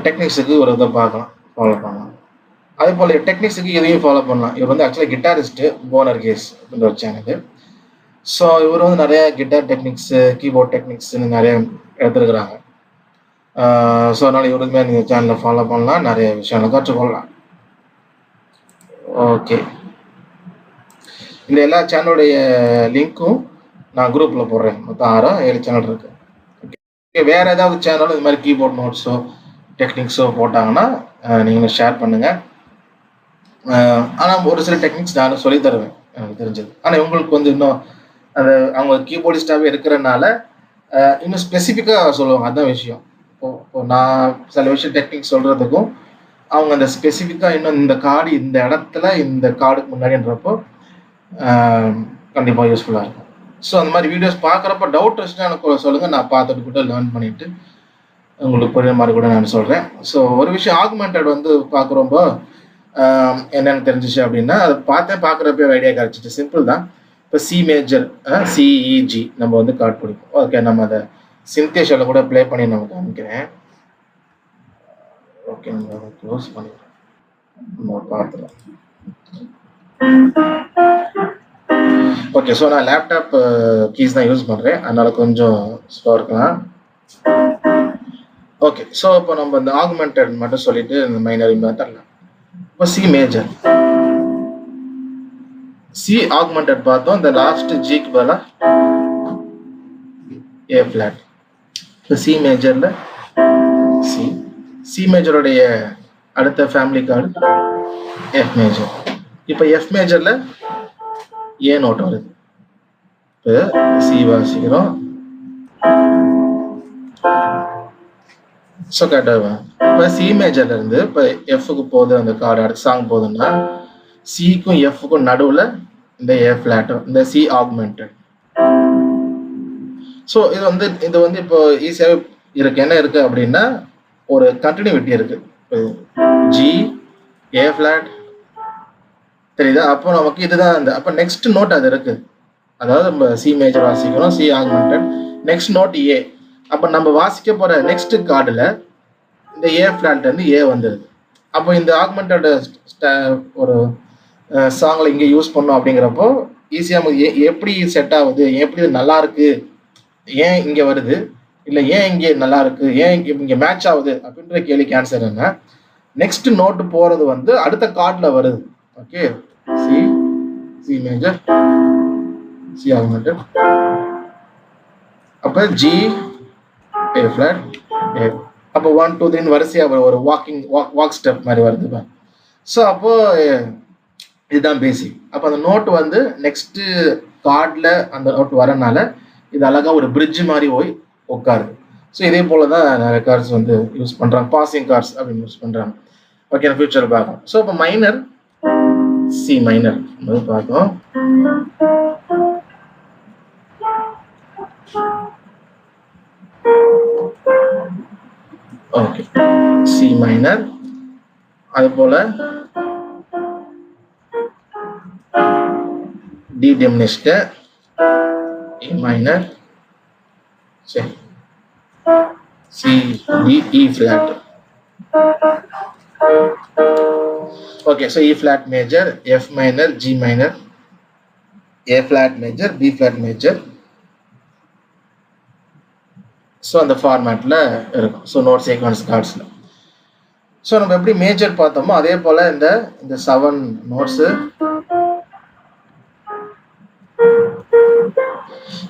டெக்னிக்ஸுக்கு ஒரு இதை பார்க்கலாம், ஃபாலோ பண்ணலாம். அதே போல் டெக்னிக்ஸுக்கு இதையும் ஃபாலோ பண்ணலாம். இவர் வந்து ஆக்சுவலாக கிட்டாரிஸ்ட்டு, போனர் கேஸ் அப்படின்ற ஒரு சேனல். ஸோ இவர் வந்து நிறைய கிட்டார் டெக்னிக்ஸு, கீபோர்ட் டெக்னிக்ஸ்ன்னு நிறைய எடுத்துருக்குறாங்க. ஸோ அதனால் இவருக்குமே நீங்கள் சேனலை ஃபாலோ பண்ணலாம், நிறைய விஷயங்களை கற்றுக்கொள்ளலாம். ஓகே, இந்த எல்லா சேனலுடைய லிங்க்கும் நான் குரூப்பில் போடுறேன். மொத்தம் 6-7 சேனல் இருக்கு. ஓகே, வேறு ஏதாவது சேனலும் இது மாதிரி கீபோர்ட் நோட்ஸோ டெக்னிக்ஸோ போட்டாங்கன்னா நீங்களும் ஷேர் பண்ணுங்கள். ஆனால் ஒரு சில டெக்னிக்ஸ் நானும் சொல்லி தருவேன் எனக்கு தெரிஞ்சது. ஆனால் உங்களுக்கு வந்து இன்னும் அந்த அவங்க கீபோர்டிஸ்டாகவே இருக்கிறனால இன்னும் ஸ்பெசிஃபிக்காக சொல்லுவாங்க. அதுதான் விஷயம். இப்போ நான் சில விஷயம் டெக்னிக் சொல்கிறதுக்கும் அவங்க அந்த ஸ்பெசிஃபிக்காக இன்னும் இந்த கார்டு இந்த இடத்துல இந்த கார்டுக்கு முன்னாடின்றப்போ கண்டிப்பாக யூஸ்ஃபுல்லாக இருக்கும். ஸோ அந்த மாதிரி வீடியோஸ் பார்க்குறப்ப டவுட் வச்சுன்னா எனக்கு சொல்லுங்கள், நான் பார்த்துட்டு கூட லேர்ன் பண்ணிவிட்டு உங்களுக்கு புரியுற மாதிரி கூட நான் சொல்கிறேன். ஸோ ஒரு விஷயம் ஆகுமெண்டட் வந்து பார்க்குறப்போ என்னென்னு தெரிஞ்சிச்சு அப்படின்னா, அதை பார்க்குறப்ப ஐடியா கிடச்சிட்டு. சிம்பிள் தான். இப்போ சி மேஜர், சிஇஜி நம்ம வந்து கார்டு பிடிக்கும். ஓகே, நம்ம அதை சிந்தேஷில் கூட ப்ளே பண்ணி நம்ம காமிக்கிறேன். ஓகே, நம்ம அதை க்ளோஸ் பண்ணிடுறோம், நம்ம பார்த்துக்கலாம். ஓகே, ஸோ நான் லேப்டாப் கீஸ் தான் யூஸ் பண்ணுறேன், அதனால் கொஞ்சம் ஸ்லோவாக இருக்கலாம். ஓகே, ஸோ இப்போ நம்ம இந்த ஆகுமெண்டட் மட்டும் சொல்லிட்டு இந்த மைனர் தரலாம். இப்போ சி மேஜர், சி ஆகுமெண்டட் பார்த்தோம். இந்த லாஸ்ட் ஜிக்கு பதிலாக ஏ ஃபிளாட். இப்போ சி மேஜரில் சி மேஜருடைய அடுத்த ஃபேமிலி கார்டு எஃப் மேஜர். இப்போ எஃப் மேஜரில் ஏ நோட் வருது. இப்போ சி வாசிக்கிறோம். ஸோ கரெக்டாக இப்போ சி மேஜர்ல இருந்து இப்போ எஃப்க்கு போகுது அந்த கார்டு, அடுத்த சாங் போகுதுன்னா சிக்கும் எஃப்க்கும் நடுவில் இந்த ஏ ஃபிளாட், இந்த சி ஆகுமெண்டட். ஸோ இது வந்து இப்போ ஈஸியாகவே இருக்கு. என்ன இருக்கு அப்படின்னா ஒரு கண்டினியூட்டி இருக்கு. ஜி ஏ ஃபிளாட் தெரியுதா? அப்போ நமக்கு இதுதான் அந்த அப்போ நெக்ஸ்ட் நோட் அது இருக்கு. அதாவது நம்ம சி மேஜர் வாசிக்கிறோம், சி ஆகுமெண்டட், நெக்ஸ்ட் நோட் ஏ. அப்போ நம்ம வாசிக்க போற நெக்ஸ்ட் கார்டில் இந்த ஏ ஃபிளாட் வந்து ஏ வந்துடுது. அப்போ இந்த ஆகுமெண்டட் ஒரு சாங்கில் இங்கே யூஸ் பண்ணோம் அப்படிங்கிறப்போ ஈஸியாக எப்படி செட் ஆகுது, எப்படி இது நல்லா இருக்கு, ஏன் இங்கே வருது, இல்லை ஏன் இங்கே நல்லா இருக்கு, ஏன் இங்கே மேட்ச் ஆகுது அப்படின்ற கேள்விக்கு ஆன்சர் என்ன, நெக்ஸ்ட் நோட்டு போகிறது வந்து அடுத்த கார்டில் வருது. Okay, C major, C augmented, அப்போ ஜி ஏ ஃபிளாட் ஏ. அப்போ 1 2 3 வரிசையாக ஒரு வாக் ஸ்டெப் மாதிரி வருது. ஸோ அப்போ இதுதான் பேசிக். அப்போ அந்த நோட் வந்து நெக்ஸ்ட் கார்டில் அந்த நோட் வரனால இது அழகாக ஒரு பிரிட்ஜ் மாதிரி போய் உட்காருது. ஸோ இதே போல தான் நிறைய கார்ட்ஸ் வந்து யூஸ் பண்ணுறாங்க, பாசிங் கார்ட்ஸ் அப்படின்னு யூஸ் பண்ணுறாங்க. ஓகே, நான் ஃபியூச்சர் பார்க்கலாம். ஸோ இப்போ மைனர், சி மைனர் பார்க்கும். ஓகே, சி மைனர், அது போல டி டிமினிஷ்ட், E மைனர், சரி, C D E flat. Okay, so E flat major, F minor, G minor, A flat major, B flat major. So அந்த ஃபார்மேட்டில் இருக்கும். So note sequence கார்ட்ஸில். So நம்ம எப்படி major பார்த்தோமோ அதே போல் இந்த 7 நோட்ஸு,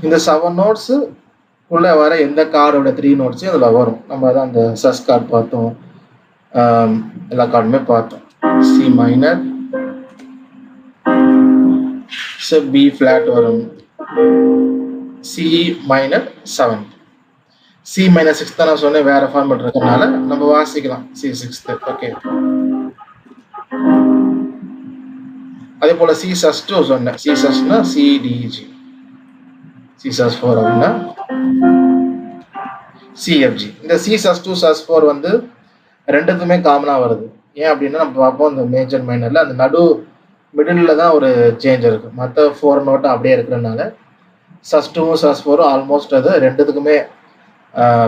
இந்த 7 நோட்ஸு உள்ள வர எந்த கார்டோட 3 நோட்ஸையும் அதில் வரும். நம்ம தான் அந்த சஸ் கார்டு பார்த்தோம், எல்லா கார்டுமே பார்த்தோம். C minor, so B flat வரும், சி மைனர் 7, சி மைனர் 6 தான் நான் சொன்னேன், வேற ஃபார்மேட் இருக்கனால நம்ம வாசிக்கலாம் சி 6. ஓகே, அதே போல சி சஸ் 2 சொன்னேன். சி சஸ்னா சிடிஜி, சி சஸ் 4 அப்படின்னா சிஎஃப்ஜி. இந்த சி சஸ் 2 சஸ் 4 வந்து ரெண்டுத்துமே காமனாக வருது. ஏன் அப்படின்னா நம்ம பார்ப்போம் இந்த மேஜர் மைனரில் அந்த மிடில் தான் ஒரு சேஞ்ச் இருக்கு. மற்ற 4 நோட்டும் அப்படியே இருக்கிறதுனால சஸ் 2வும் சஸ் 4ம் ஆல்மோஸ்ட் அது ரெண்டுத்துக்குமே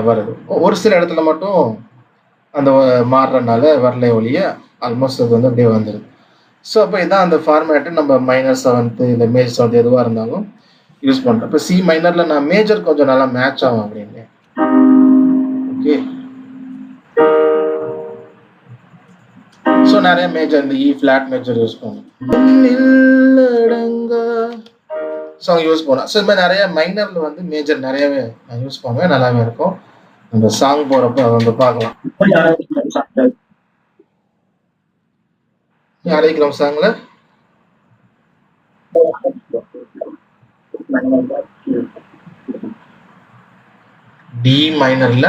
வருது. ஒரு சில இடத்துல மட்டும் அந்த மாறுறதுனால வரல ஒழிய ஆல்மோஸ்ட் அது வந்து அப்படியே வந்துடுது. ஸோ அப்போ இதான் அந்த ஃபார்மேட்டு. நம்ம மைனர் செவன்த்து இல்லை மேஜர் செவன்த் எதுவாக இருந்தாலும் யூஸ் பண்ணுறோம். இப்போ சி மைனரில் நான் மேஜர் கொஞ்சம் நல்லா மேட்ச் ஆகும் அப்படின்னு. ஓகே, ஸோ நிறைய மேஜர் இந்த இ ஃப்ளாட் மேஜர் யூஸ் பண்ணுவோம், ஸோ யூஸ் பண்ணுவோம். ஸோ இந்த மாதிரி நிறைய மைனரில் வந்து மேஜர் நிறையவே நான் யூஸ் பண்ணுவேன், நல்லாவே இருக்கும். நம்ம சாங் போகிறப்ப அதை வந்து பார்க்கலாம். அரைக்கிறோம் சாங்ல டி மைனர்ல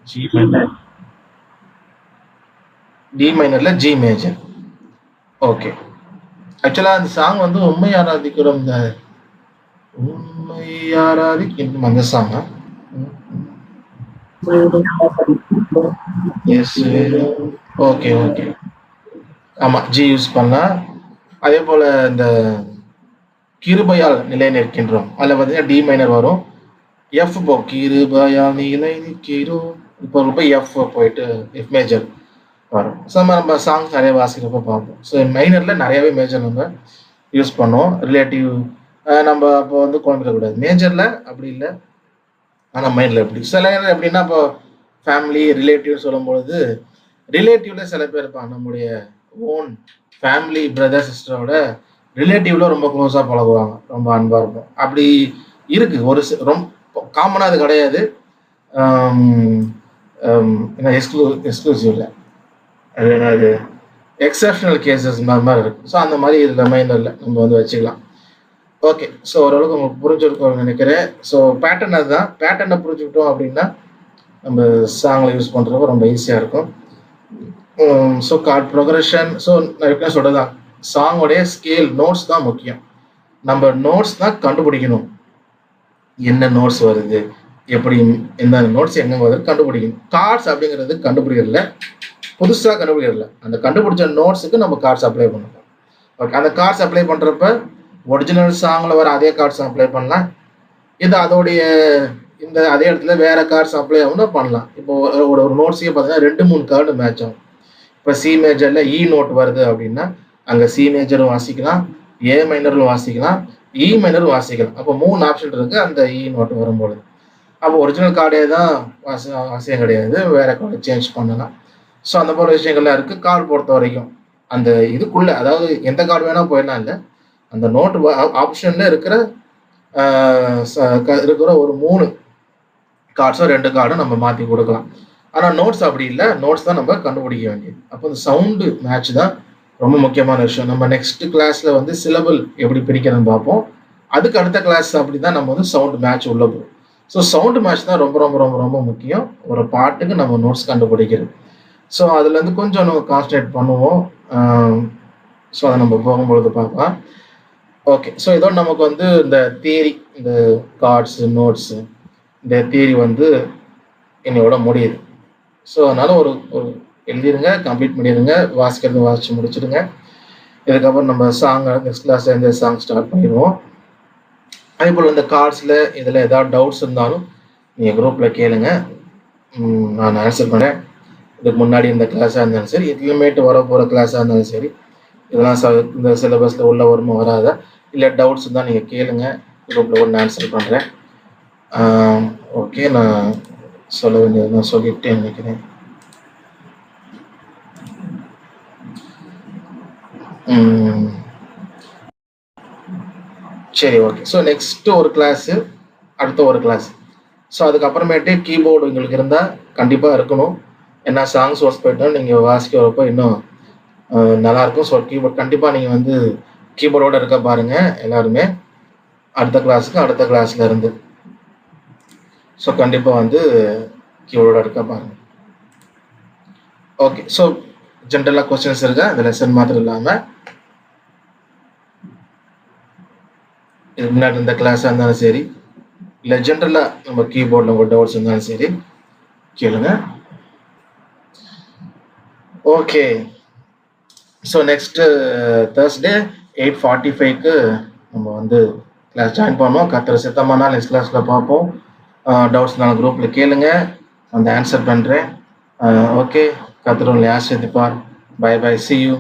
ஜி மைனர், டி மைனர்ல ஜி மேஜர். ஓகே, ஆக்சுவலா அந்த சாங் வந்து உண்மை ஆராதிக்கிறோம், இந்த உண்மை ஆராதிக்கும் அந்த சாங். எஸ், ஓகே ஓகே, ஆமா ஜி யூஸ் பண்ணலாம். அதே போல இந்த கிருபையால் நிலை நிற்கின்றோம் அதில் பார்த்தீங்கன்னா டி மைனர் வரும், எஃப் போ கிருபையால் நிலை நிற்கிறோம், இப்போ ரொம்ப எஃப் போயிட்டு எஃப் மேஜர் வரும். ஸோ நம்ம சாங்ஸ் நிறைய வாசிக்கிறப்ப பார்ப்போம். ஸோ மைனரில் நிறையவே மேஜர் நம்ம யூஸ் பண்ணுவோம். ரிலேட்டிவ் நம்ம அப்போ வந்து குழம்பிடக்கூடாது, மேஜரில் அப்படி இல்லை, ஆனால் மைனரில் எப்படி. சில நேரம் எப்படின்னா இப்போ ஃபேமிலி ரிலேட்டிவ் சொல்லும்பொழுது ரிலேட்டிவ்ல சில பேர் இருப்பாங்க, நம்முடைய ஓன் ஃபேமிலி பிரதர் சிஸ்டரோட ரிலேட்டிவ்ல ரொம்ப க்ளோஸாக பழகுவாங்க, ரொம்ப அன்பாக இருக்கும். அப்படி இருக்கு ஒரு ரொம்ப காமனாக அது கிடையாது, எக்ஸ்க்ளூசிவ் இல்லை, அது என்னது எக்ஸப்ஷனல் கேசஸ் மாதிரி இருக்கு. ஸோ அந்த மாதிரி இதில் மைனரில் நம்ம வந்து வச்சுக்கலாம். ஓகே, ஸோ ஓரளவுக்கு உங்களுக்கு புரிஞ்சிருக்கோம்னு நினைக்கிறேன். ஸோ பேட்டர்ன் அதுதான், பேட்டர்னை புரிஞ்சுக்கிட்டோம் அப்படின்னா நம்ம சாங்கில் யூஸ் பண்ணுறப்ப ரொம்ப ஈஸியாக இருக்கும். ஸோ கார்ட் ப்ரோக்ரஷன், ஸோ நான் எப்படி சொல்கிறதான், சாங்கோடைய ஸ்கேல் நோட்ஸ் தான் முக்கியம். நம்ம நோட்ஸ் தான் கண்டுபிடிக்கணும், என்ன நோட்ஸ் வருது, எப்படி எந்த நோட்ஸ் எங்கே வருது கண்டுபிடிக்கணும். கார்ட்ஸ் அப்படிங்கிறது கண்டுபிடிக்கிறதுல புதுசாக கண்டுபிடிக்கிறதில்ல, அந்த கண்டுபிடிச்ச நோட்ஸுக்கு நம்ம கார்ட்ஸ் அப்ளை பண்ணணும். ஓகே, அந்த கார்ட்ஸ் அப்ளை பண்ணுறப்ப ஒரிஜினல் சாங்கில் வர அதே கார்ட்ஸ் அப்ளை பண்ணலாம், இது அதோடைய இந்த அதே இடத்துல வேற கார்ட்ஸ் அப்ளை ஆகணும் பண்ணலாம். இப்போ ஒரு நோட்ஸையே பார்த்தீங்கன்னா 2-3 கார்டு மேட்ச் ஆகும். இப்போ சி மேஜர்ல இ நோட் வருது அப்படின்னா அங்கே சி மேஜரும் வாசிக்கலாம், ஏ மைனரும் வாசிக்கலாம், இ மைனரும் வாசிக்கலாம். அப்போ 3 ஆப்ஷன் இருக்கு அந்த இ நோட் வரும்பொழுது. அப்போ ஒரிஜினல் கார்டே தான் அவசியம் கிடையாது, வேற கார்டு சேஞ்ச் பண்ணலாம். ஸோ அந்த போல விஷயங்கள்லாம் இருக்கு. கார்டு பொறுத்த வரைக்கும் அந்த இதுக்குள்ள, அதாவது எந்த கார்டு வேணா போயிடலாம், இல்லை அந்த நோட் ஆப்ஷன்ல இருக்கிற ஒரு 3 கார்ட்ஸோ 2 கார்டும் நம்ம மாற்றி கொடுக்கலாம். ஆனால் நோட்ஸ் அப்படி இல்லை, நோட்ஸ் தான் நம்ம கண்டுபிடிக்க வேண்டியது. அப்போ இந்த சவுண்டு மேட்ச் தான் ரொம்ப முக்கியமான விஷயம். நம்ம நெக்ஸ்ட் கிளாஸ்ல வந்து சிலபிள் எப்படி பிரிக்கிறதுன்னு பார்ப்போம். அதுக்கு அடுத்த கிளாஸ் அப்படி தான் நம்ம வந்து சவுண்டு மேட்ச் உள்ள போகும். ஸோ சவுண்டு மேட்ச் தான் ரொம்ப ரொம்ப ரொம்ப ரொம்ப முக்கியம் ஒரு பாட்டுக்கு நம்ம நோட்ஸ் கண்டுபிடிக்கிறது. ஸோ அதுலேருந்து கொஞ்சம் நம்ம கான்சன்ட்ரேட் பண்ணுவோம். ஸோ அதை நம்ம போகும்பொழுது பார்க்கலாம். ஓகே, ஸோ இதோட நமக்கு வந்து இந்த தியரி, இந்த கார்ட்ஸு நோட்ஸு, இந்த தியரி வந்து என்னையோட முடியுது. ஸோ அதனால ஒரு எழுதிடுங்க, கம்ப்ளீட் பண்ணிடுங்க, வாசிச்சு முடிச்சிடுங்க. இதுக்கப்புறம் நம்ம சாங் நெக்ஸ்ட் கிளாஸ்ல இந்த சாங் ஸ்டார்ட் பண்ணிடுவோம். அதே போல் இந்த கார்ட்ஸில் இதில் ஏதாவது டவுட்ஸ் இருந்தாலும் நீங்கள் குரூப்பில் கேளுங்க, நான் ஆன்சர் பண்ணேன். இதுக்கு முன்னாடி இந்த கிளாஸாக இருந்தாலும் சரி, இதுலேமேட்டு வர போகிற கிளாஸாக இருந்தாலும் சரி, இதெல்லாம் இந்த சிலபஸில் உள்ள வருமா வராதா, இல்லை டவுட்ஸ் இருந்தால் நீங்கள் கேளுங்க, குரூப்பில் கூட நான் ஆன்சர் பண்ணுறேன். ஓகே, நான் சொல்ல வேண்டியது நான் சொல்லிட்டேன் நினைக்கிறேன். சரி, ஓகே. ஸோ நெக்ஸ்ட் ஒரு கிளாஸு, அடுத்த ஒரு கிளாஸ். ஸோ அதுக்கப்புறமேட்டு கீபோர்டு உங்களுக்கு இருந்தால் கண்டிப்பாக இருக்கணும். ஏன்னா சாங்ஸ் ஒர்க் போயிட்டோம் நீங்கள் வாசிக்க வரப்போ இன்னும் நல்லாயிருக்கும். ஸோ கீபோர்ட் கண்டிப்பாக நீங்கள் வந்து கீபோர்டோடு இருக்க பாருங்கள் எல்லாருமே, அடுத்த கிளாஸுக்கு அடுத்த கிளாஸில் இருந்து. ஸோ கண்டிப்பாக வந்து கீபோர்டோட இருக்க பாருங்கள். ஓகே, ஸோ ஜென்ரலாக கொஸ்டின்ஸ் இருக்கா இந்த லெசன் மாத்திரம் இல்லாமல், இதுக்கு முன்னாடி இந்த கிளாஸாக இருந்தாலும் சரி, இல்லை ஜென்ரலாக நம்ம கீபோர்டில் உங்கள் டவுட்ஸ் இருந்தாலும் சரி கேளுங்க. ஓகே, ஸோ நெக்ஸ்ட்டு Thursday 8:45க்கு நம்ம வந்து கிளாஸ் ஜாயின் பண்ணுவோம். கத்துற சித்தமானால் நெக்ஸ்ட் கிளாஸில் பார்ப்போம். டவுட்ஸ்னால குரூப்பில் கேளுங்க, அந்த ஆன்சர் பண்ணுறேன். ஓகே, கர்த்தர் உங்களை ஆசீர்வதிப்பார். Bye bye, see you.